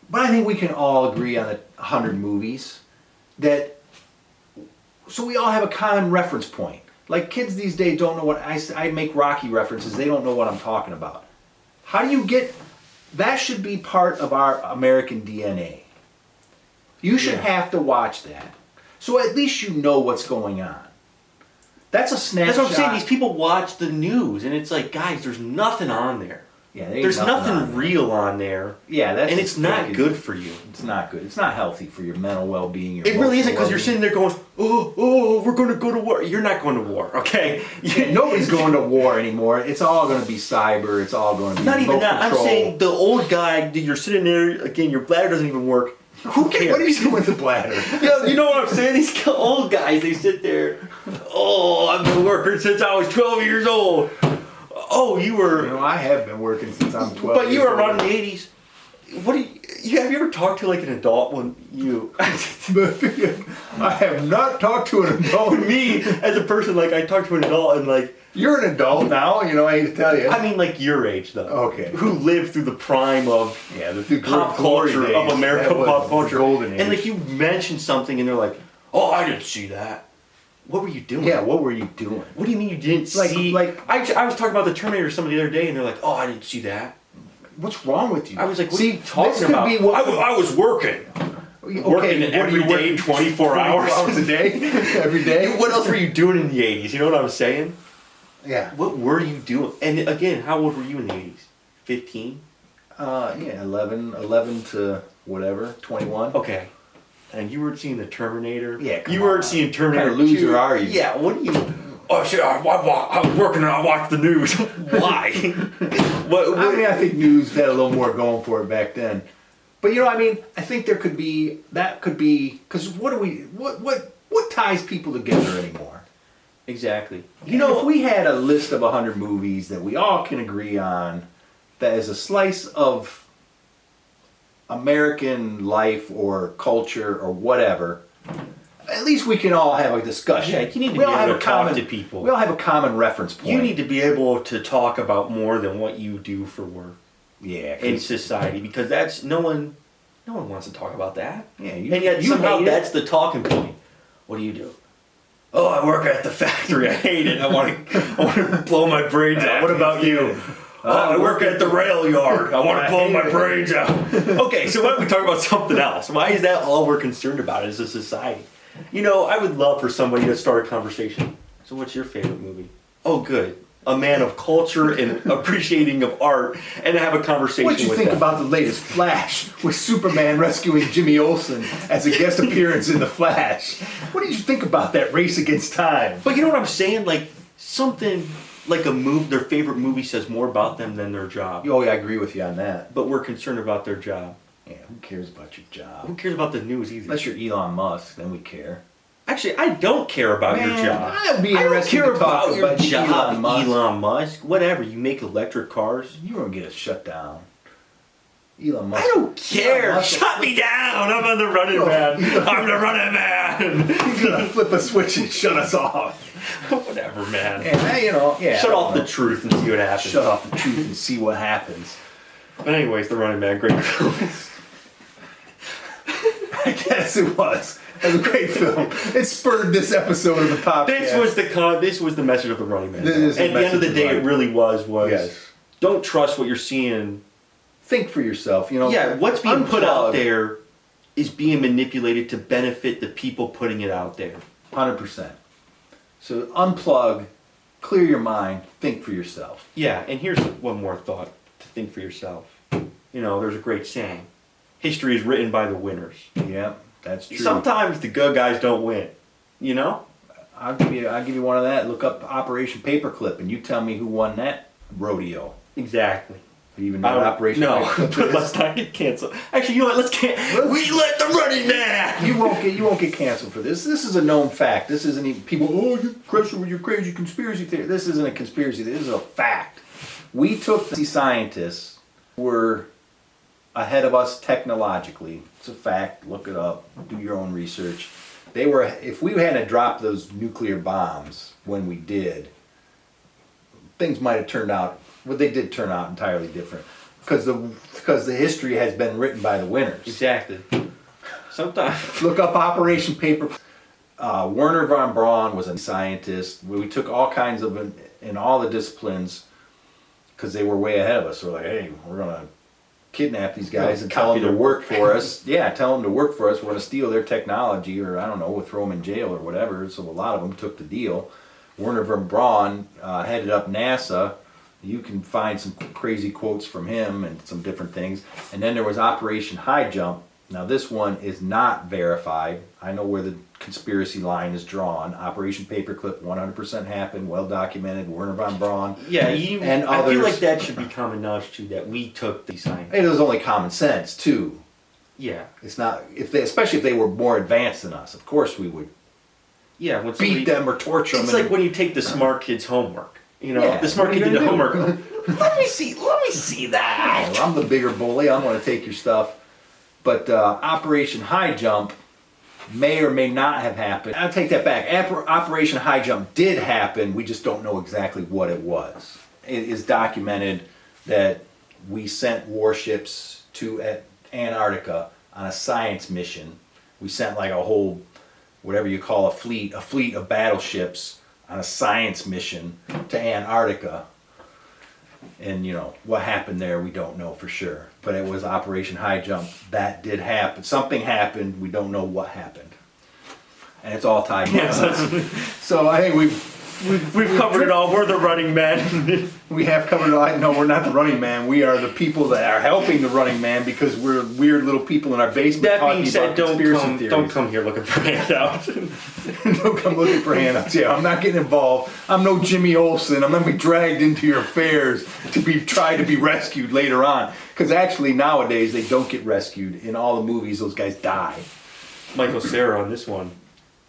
Speaker 1: But I think we can all agree on 100 movies. So we all have a common reference point. Like kids these days don't know what, I make Rocky references, they don't know what I'm talking about. How do you get, that should be part of our American DNA. You should have to watch that. So at least you know what's going on. That's a snapshot.
Speaker 2: That's what I'm saying. These people watch the news, and it's like, guys, there's nothing on there.
Speaker 1: Yeah,
Speaker 2: there's nothing real on there.
Speaker 1: Yeah,
Speaker 2: and it's not good for you.
Speaker 1: It's not good. It's not healthy for your mental well-being.
Speaker 2: It really isn't, because you're sitting there going, oh, we're going to go to war. You're not going to war, okay?
Speaker 1: Yeah, nobody's going to war anymore. It's all going to be cyber. It's all going to be
Speaker 2: not even that.
Speaker 1: Control.
Speaker 2: I'm saying the old guy, you're sitting there, again, your bladder doesn't even work. Who cares?
Speaker 1: What are you doing with the bladder?
Speaker 2: You know what I'm saying? These old guys, they sit there, I've been working since I was 12 years old. Oh, you were...
Speaker 1: I have been working since I'm 12
Speaker 2: But you were around the 80s. Have you ever talked to like an adult when you...
Speaker 1: I have not talked to an adult.
Speaker 2: Me, as a person, like, I talk to an adult and like...
Speaker 1: You're an adult now, I hate to tell you.
Speaker 2: I mean, like, your age, though.
Speaker 1: Okay.
Speaker 2: Who lived through the prime of
Speaker 1: the
Speaker 2: pop culture,
Speaker 1: days.
Speaker 2: of American pop culture.
Speaker 1: Golden age.
Speaker 2: And, like, you mention something and they're like, oh, I didn't see that. What were you doing?
Speaker 1: Yeah, what were you doing?
Speaker 2: What do you mean you didn't see? I was talking about the Terminator some the other day and they're like, oh, I didn't see that.
Speaker 1: What's wrong with you?
Speaker 2: I was like, what are you talking about? I was working. Working every day, 24 hours
Speaker 1: a day? Every day?
Speaker 2: What else were you doing in the 80s? You know what I'm saying?
Speaker 1: Yeah.
Speaker 2: What were you doing? And again, how old were you in the 80s? 15?
Speaker 1: Yeah, 11 to whatever, 21.
Speaker 2: Okay. And you weren't seeing the Terminator?
Speaker 1: Yeah, come
Speaker 2: You weren't
Speaker 1: on.
Speaker 2: seeing Terminator.
Speaker 1: What kind of loser
Speaker 2: 2.
Speaker 1: are you?
Speaker 2: Yeah, what are you... Oh shit, I was working and I watched the news. Why?
Speaker 1: I think news had a little more going for it back then. But I think there could be, because what ties people together anymore?
Speaker 2: Exactly.
Speaker 1: If we had a list of 100 movies that we all can agree on, that is a slice of American life or culture or whatever, at least we can all have a discussion.
Speaker 2: Yeah, you need to be able to talk to people.
Speaker 1: We all have a common reference point.
Speaker 2: You need to be able to talk about more than what you do for work.
Speaker 1: Yeah.
Speaker 2: In society, because that's no one wants to talk about that.
Speaker 1: Yeah,
Speaker 2: and yet somehow that's the talking point. What do you do? Oh, I work at the factory. I hate it. I want to blow my brains out. What about you? Oh, I work at the rail yard. I want to blow my brains out. Okay, so why don't we talk about something else? Why is that all we're concerned about as a society? I would love for somebody to start a conversation. So what's your favorite movie? Oh, good. A man of culture and appreciating of art, and to have a conversation with them.
Speaker 1: What did you think about the latest Flash with Superman rescuing Jimmy Olsen as a guest appearance in The Flash? What did you think about that race against time?
Speaker 2: But you know what I'm saying? Like something like their favorite movie says more about them than their job.
Speaker 1: Oh, yeah, I agree with you on that.
Speaker 2: But we're concerned about their job.
Speaker 1: Yeah, who cares about your job?
Speaker 2: Who cares about the news either?
Speaker 1: Unless you're Elon Musk, then we care.
Speaker 2: Actually, I don't care about your job.
Speaker 1: I'd be interested to talk about your job,
Speaker 2: Elon Musk. Whatever, you make electric cars.
Speaker 1: You won't get us shut down. Elon Musk.
Speaker 2: I don't care. Shut me down. I'm on the running man. I'm the running man.
Speaker 1: He's gonna flip a switch and shut us off.
Speaker 2: Whatever, man.
Speaker 1: Yeah,
Speaker 2: Shut off the truth and see what happens.
Speaker 1: Shut off the truth and see what happens.
Speaker 2: But anyways, the running man, great film.
Speaker 1: I guess it was. It was a great film. It spurred this episode of the podcast.
Speaker 2: This was the message of the running man.
Speaker 1: At
Speaker 2: the end of the day, it really was
Speaker 1: yes.
Speaker 2: Don't trust what you're seeing.
Speaker 1: Think for yourself.
Speaker 2: Yeah, what's being put out there is being manipulated to benefit the people putting it out there.
Speaker 1: 100%. So unplug, clear your mind, think for yourself.
Speaker 2: Yeah, and here's one more thought to think for yourself. There's a great saying. History is written by the winners.
Speaker 1: Yeah, that's true.
Speaker 2: Sometimes the good guys don't win.
Speaker 1: I'll give you one of that. Look up Operation Paperclip and you tell me who won that rodeo.
Speaker 2: Exactly.
Speaker 1: Even know Operation Paperclip is?
Speaker 2: Let's not get canceled. Actually, you know what? Let's cancel. We let the running man.
Speaker 1: You won't get canceled for this. This is a known fact. This isn't even people. Oh, you're crazy conspiracy theory. This isn't a conspiracy. This is a fact. We took the scientists who were ahead of us technologically. It's a fact. Look it up. Do your own research. If we hadn't dropped those nuclear bombs when we did, things might have turned out. Well, they did turn out entirely different because the history has been written by the winners.
Speaker 2: Exactly. Sometimes
Speaker 1: look up Operation Paper. Werner von Braun was a scientist. We took all kinds of in all the disciplines because they were way ahead of us. So we're like, hey, we're gonna kidnap these guys and tell them to work for us. Yeah, tell them to work for us. We're gonna steal their technology, or I don't know, we'll throw them in jail or whatever. So a lot of them took the deal. Werner von Braun headed up NASA. You can find some crazy quotes from him and some different things. And then there was Operation High Jump. Now this one is not verified. I know where the conspiracy line is drawn. Operation Paperclip 100% happened, well documented. Werner von Braun.
Speaker 2: Yeah,
Speaker 1: and
Speaker 2: I
Speaker 1: others.
Speaker 2: feel like that should be common knowledge too. That we took the science.
Speaker 1: It was only common sense too.
Speaker 2: Yeah,
Speaker 1: it's not especially if they were more advanced than us. Of course we would.
Speaker 2: Yeah,
Speaker 1: beat them or torture them.
Speaker 2: It's like when you take the smart kid's homework.
Speaker 1: Yeah,
Speaker 2: the smart kid did the homework. Let me see that.
Speaker 1: I'm the bigger bully. I'm going to take your stuff. But Operation High Jump may or may not have happened. I'll take that back. Operation High Jump did happen. We just don't know exactly what it was. It is documented that we sent warships to Antarctica on a science mission. We sent like a whole, whatever you call a fleet of battleships on a science mission to Antarctica. And what happened there, we don't know for sure. But it was Operation High Jump. That did happen. Something happened. We don't know what happened. And it's all tied together. So I think we've
Speaker 2: We've covered it all. We're the Running Man.
Speaker 1: We have covered it all. No, we're not the Running Man. We are the people that are helping the Running Man because we're weird little people in our basement.
Speaker 2: That being said, don't come here looking for handouts.
Speaker 1: Don't come looking for handouts. Yeah, I'm not getting involved. I'm no Jimmy Olsen. I'm not going to be dragged into your affairs to try to be rescued later on. Because actually nowadays they don't get rescued. In all the movies, those guys die.
Speaker 2: Michael Cera on this one.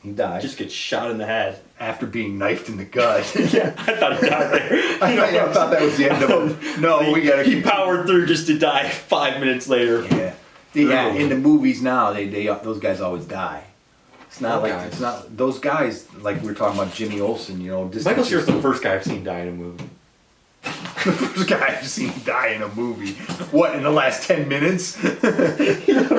Speaker 1: He died.
Speaker 2: Just gets shot in the head.
Speaker 1: After being knifed in the gut.
Speaker 2: Yeah, I thought he died there.
Speaker 1: I thought that was the end of him. No, we gotta.
Speaker 2: He powered through just to die 5 minutes later.
Speaker 1: Yeah, yeah. In the movies now, they those guys always die. It's not it's not those guys like we were talking about Jimmy Olsen. You know,
Speaker 2: Michael Cera's the first guy I've seen die in a movie.
Speaker 1: The first guy I've seen die in a movie. What, in the last 10 minutes?
Speaker 2: He's the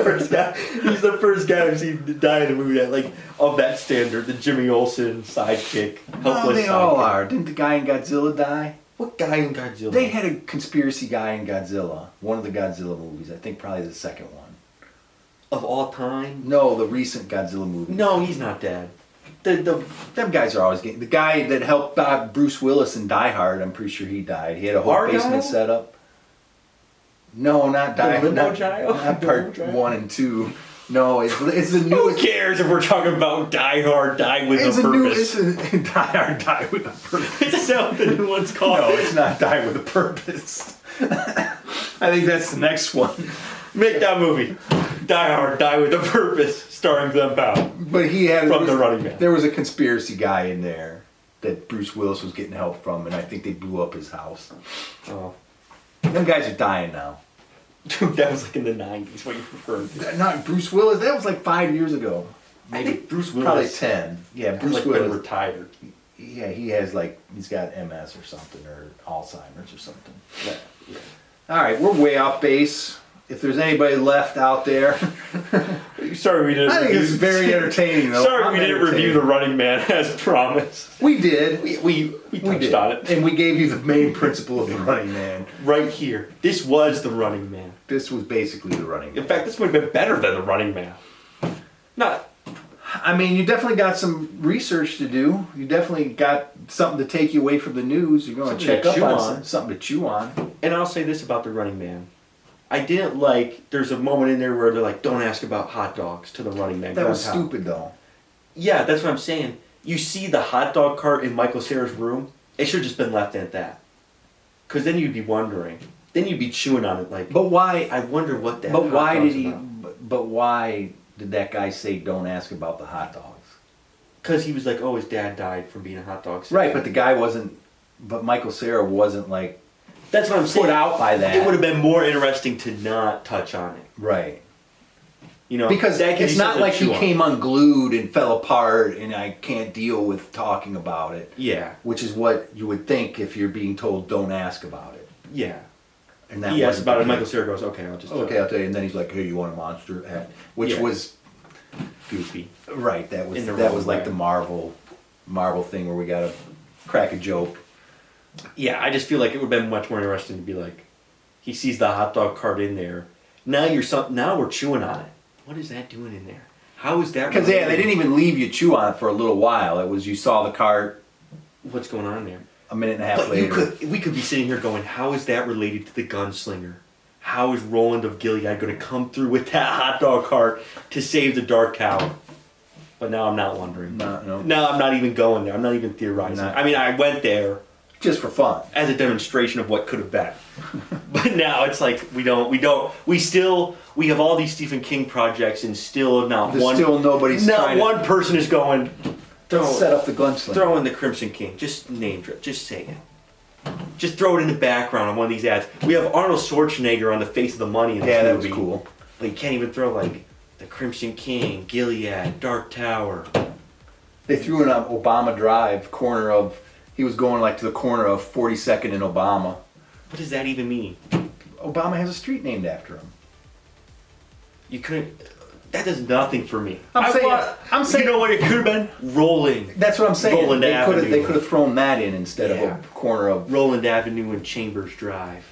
Speaker 2: first guy I've seen die in a movie that, like, of that standard. The Jimmy Olsen sidekick.
Speaker 1: No, they all are. Didn't the guy in Godzilla die?
Speaker 2: What guy in Godzilla?
Speaker 1: They had a conspiracy guy in Godzilla. One of the Godzilla movies. I think probably the second one.
Speaker 2: Of all time?
Speaker 1: No, the recent Godzilla movie.
Speaker 2: No, he's not dead.
Speaker 1: Them guys are always getting... The guy that helped Bruce Willis in Die Hard, I'm pretty sure he died. He had a whole basement set up. No, not Die Hard. Not part 1 and 2. No, it's the new...
Speaker 2: Who cares if we're talking about Die Hard, Die with a Purpose?
Speaker 1: Die Hard, Die with a Purpose.
Speaker 2: Is that what the new one's called?
Speaker 1: No, it's not Die with a Purpose. I think that's the next one.
Speaker 2: Make that movie. Die Hard, Die with a Purpose, starring Glenn Powell.
Speaker 1: But
Speaker 2: the Running Man.
Speaker 1: There was a conspiracy guy in there that Bruce Willis was getting help from, and I think they blew up his house.
Speaker 2: Oh.
Speaker 1: Them guys are dying now.
Speaker 2: Dude, that was like in the 90s, what you referring to.
Speaker 1: Not Bruce Willis, that was like 5 years ago.
Speaker 2: Maybe. I think Bruce Willis.
Speaker 1: Probably 10. Yeah, Bruce Willis.
Speaker 2: Been retired.
Speaker 1: Yeah, he's got MS or something, or Alzheimer's or something.
Speaker 2: Yeah.
Speaker 1: Alright, we're way off base. If there's anybody left out there.
Speaker 2: Sorry we didn't.
Speaker 1: I think it's very entertaining though.
Speaker 2: Sorry we didn't review The Running Man as promised.
Speaker 1: We did.
Speaker 2: We touched on it.
Speaker 1: And we gave you the main principle of The Running Man.
Speaker 2: Right here. This was The Running Man.
Speaker 1: This was basically The Running Man.
Speaker 2: In fact, this would have been better than The Running Man.
Speaker 1: I mean, you definitely got some research to do. You definitely got something to take you away from the news. You're going to check up on something to chew on.
Speaker 2: And I'll say this about The Running Man. I didn't like, there's a moment in there where they're like, don't ask about hot dogs to the Running Man.
Speaker 1: That was stupid though.
Speaker 2: Yeah, that's what I'm saying. You see the hot dog cart in Michael Cera's room, it should have just been left at that. Because then you'd be wondering. Then you'd be chewing on it like,
Speaker 1: but why?
Speaker 2: I wonder what that
Speaker 1: But why did he, but why did that guy say don't ask about the hot dogs?
Speaker 2: Because he was like, oh, his dad died from being a hot dog
Speaker 1: stand. Right, but the guy wasn't, but Michael Cera wasn't like,
Speaker 2: that's what I'm saying.
Speaker 1: Put out by that.
Speaker 2: It would have been more interesting to not touch on it.
Speaker 1: Right.
Speaker 2: You know,
Speaker 1: because it's not like he came unglued and fell apart and I can't deal with talking about it.
Speaker 2: Yeah.
Speaker 1: Which is what you would think if you're being told don't ask about it.
Speaker 2: Yeah.
Speaker 1: And that
Speaker 2: he asked about it, Michael Cera goes, okay, I'll just
Speaker 1: I'll tell you. And then he's like, hey, you want a monster hat? Which was
Speaker 2: goofy.
Speaker 1: Right, that was like the Marvel thing where we gotta crack a joke.
Speaker 2: Yeah, I just feel like it would have been much more interesting to be like, he sees the hot dog cart in there. Now we're chewing on it. What is that doing in there? How is that?
Speaker 1: Because they didn't even leave you chew on it for a little while. It was you saw the cart.
Speaker 2: What's going on there?
Speaker 1: A minute and a half later.
Speaker 2: We could be sitting here going, how is that related to the gunslinger? How is Roland of Gilead going to come through with that hot dog cart to save the Dark Tower? But now I'm not wondering.
Speaker 1: No.
Speaker 2: Now I'm not even going there. I'm not even theorizing. I mean, I went there.
Speaker 1: Just for fun.
Speaker 2: As a demonstration of what could have been. But now it's like we have all these Stephen King projects and still one person is going,
Speaker 1: set up the gunslinger.
Speaker 2: Throw in the Crimson King. Just name drop. Just say it. Just throw it in the background on one of these ads. We have Arnold Schwarzenegger on the face of the money in this movie.
Speaker 1: Yeah, that was cool.
Speaker 2: But you can't even throw like the Crimson King, Gilead, Dark Tower.
Speaker 1: They threw in Obama Drive, he was going like to the corner of 42nd and Obama.
Speaker 2: What does that even mean?
Speaker 1: Obama has a street named after him.
Speaker 2: You couldn't. That does nothing for me.
Speaker 1: I'm saying.
Speaker 2: You know what it could have been? Rolling.
Speaker 1: That's what I'm saying.
Speaker 2: Roland Avenue.
Speaker 1: They could have thrown that in instead of a corner of
Speaker 2: Roland Avenue and Chambers Drive.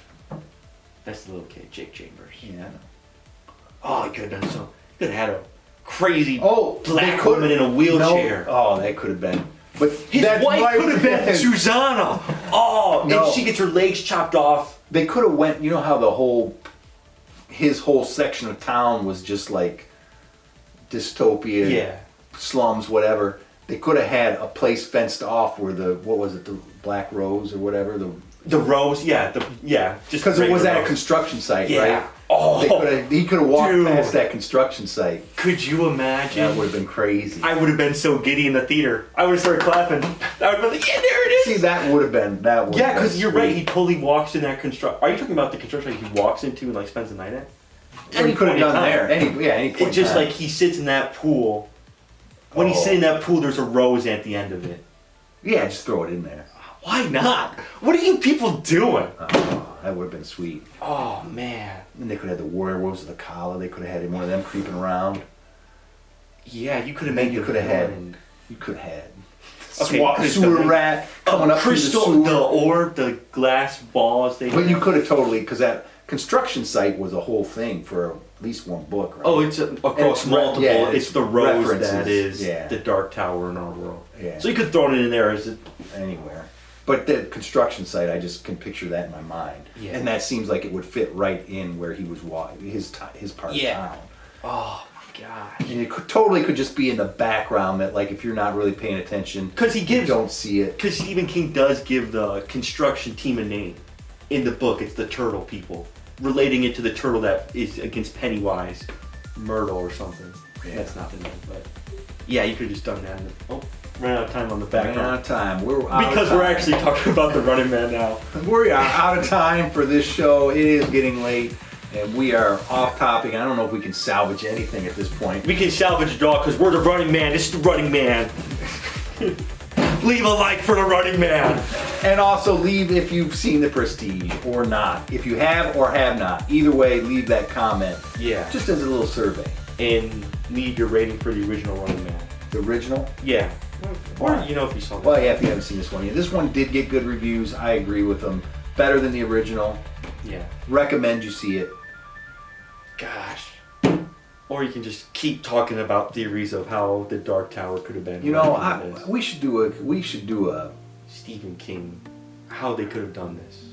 Speaker 2: That's the little kid, Jake Chambers.
Speaker 1: Yeah, I know.
Speaker 2: Oh, he could have done so. He could have had a crazy
Speaker 1: black
Speaker 2: woman in a wheelchair.
Speaker 1: No. Oh, that could have been. But
Speaker 2: His wife could have been Susanna. Oh,
Speaker 1: No.
Speaker 2: and she gets her legs chopped off.
Speaker 1: They could have went. You know how his whole section of town was just like dystopia,
Speaker 2: Yeah.
Speaker 1: slums, whatever. They could have had a place fenced off where the Black Rose or whatever
Speaker 2: The rose, just
Speaker 1: because it was
Speaker 2: regular
Speaker 1: at a
Speaker 2: rose.
Speaker 1: construction site,
Speaker 2: Yeah.
Speaker 1: right?
Speaker 2: Oh,
Speaker 1: He could have walked
Speaker 2: dude.
Speaker 1: past that construction site.
Speaker 2: Could you imagine?
Speaker 1: That would have been crazy.
Speaker 2: I would have been so giddy in the theater. I would have started clapping. I would have been like, yeah, there it is.
Speaker 1: See, that would have been
Speaker 2: Yeah, because you're
Speaker 1: sweet.
Speaker 2: right. He totally walks in that construction. Are you talking about the construction he walks into and like spends the night at?
Speaker 1: He could have
Speaker 2: point in
Speaker 1: done
Speaker 2: time.
Speaker 1: there. Any point.
Speaker 2: It's just
Speaker 1: in time.
Speaker 2: like he sits in that pool. When he's
Speaker 1: Oh.
Speaker 2: sitting in that pool, there's a rose at the end of it.
Speaker 1: Yeah, just throw it in there.
Speaker 2: Why not? What are you people doing?
Speaker 1: That would have been sweet.
Speaker 2: Oh man.
Speaker 1: And they could have the werewolves of the collar. They could have had one of them creeping around.
Speaker 2: Yeah, you could have
Speaker 1: Then
Speaker 2: made
Speaker 1: you
Speaker 2: the
Speaker 1: could have had.
Speaker 2: villain.
Speaker 1: You could have had.
Speaker 2: Okay,
Speaker 1: Sewer rat coming up through the
Speaker 2: crystal,
Speaker 1: sewer.
Speaker 2: the orb, the glass balls.
Speaker 1: But you could have totally, because that construction site was a whole thing for at least one book, right?
Speaker 2: Oh, it's across
Speaker 1: it's
Speaker 2: multiple.
Speaker 1: yeah,
Speaker 2: it's the rose
Speaker 1: references,
Speaker 2: that is
Speaker 1: yeah.
Speaker 2: the Dark Tower in our world.
Speaker 1: Yeah.
Speaker 2: So you could throw it in there as a,
Speaker 1: Anywhere. But the construction site, I just can picture that in my mind.
Speaker 2: Yeah.
Speaker 1: And that seems like it would fit right in where he was his part
Speaker 2: Yeah.
Speaker 1: of town.
Speaker 2: oh my gosh.
Speaker 1: And it totally could just be in the background that, like, if you're not really paying attention,
Speaker 2: Because he
Speaker 1: you
Speaker 2: gives,
Speaker 1: don't see it.
Speaker 2: because Stephen King does give the construction team a name. In the book, it's the Turtle People, relating it to the turtle that is against Pennywise, Myrtle or something.
Speaker 1: Yeah.
Speaker 2: That's not the name, but yeah, you could have just done that. Ran out of time on the
Speaker 1: Ran out
Speaker 2: background.
Speaker 1: of time. We're out
Speaker 2: Because
Speaker 1: of
Speaker 2: we're
Speaker 1: time.
Speaker 2: actually talking about the Running Man now.
Speaker 1: We are out of time for this show. It is getting late, and we are off topic. I don't know if we can salvage anything at this point.
Speaker 2: We can salvage it all because we're the Running Man. This is the Running Man. Leave a like for the Running Man.
Speaker 1: And also leave if you've seen The Prestige or not. If you have or have not, either way, leave that comment.
Speaker 2: Yeah.
Speaker 1: Just as a little survey.
Speaker 2: And leave your rating for the original Running Man.
Speaker 1: The original?
Speaker 2: Yeah. Or,
Speaker 1: Why?
Speaker 2: you know, if you saw that.
Speaker 1: Well, yeah, if you haven't seen this one yet. This one did get good reviews. I agree with them. Better than the original.
Speaker 2: Yeah.
Speaker 1: Recommend you see it.
Speaker 2: Gosh. Or you can just keep talking about theories of how the Dark Tower could have been.
Speaker 1: You know,
Speaker 2: what it is.
Speaker 1: we should do a
Speaker 2: Stephen King, how they could have done this.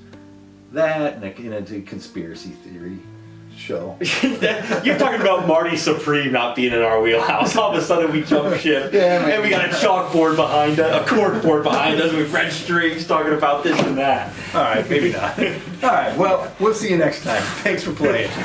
Speaker 1: that and a conspiracy theory show.
Speaker 2: You're talking about Marty Supreme not being in our wheelhouse. All of a sudden we jump ship,
Speaker 1: Yeah, man.
Speaker 2: and we got a chalkboard behind us, a corkboard behind us with red strings talking about this and that.
Speaker 1: All right, maybe not. All right, well, we'll see you next time. Thanks for playing.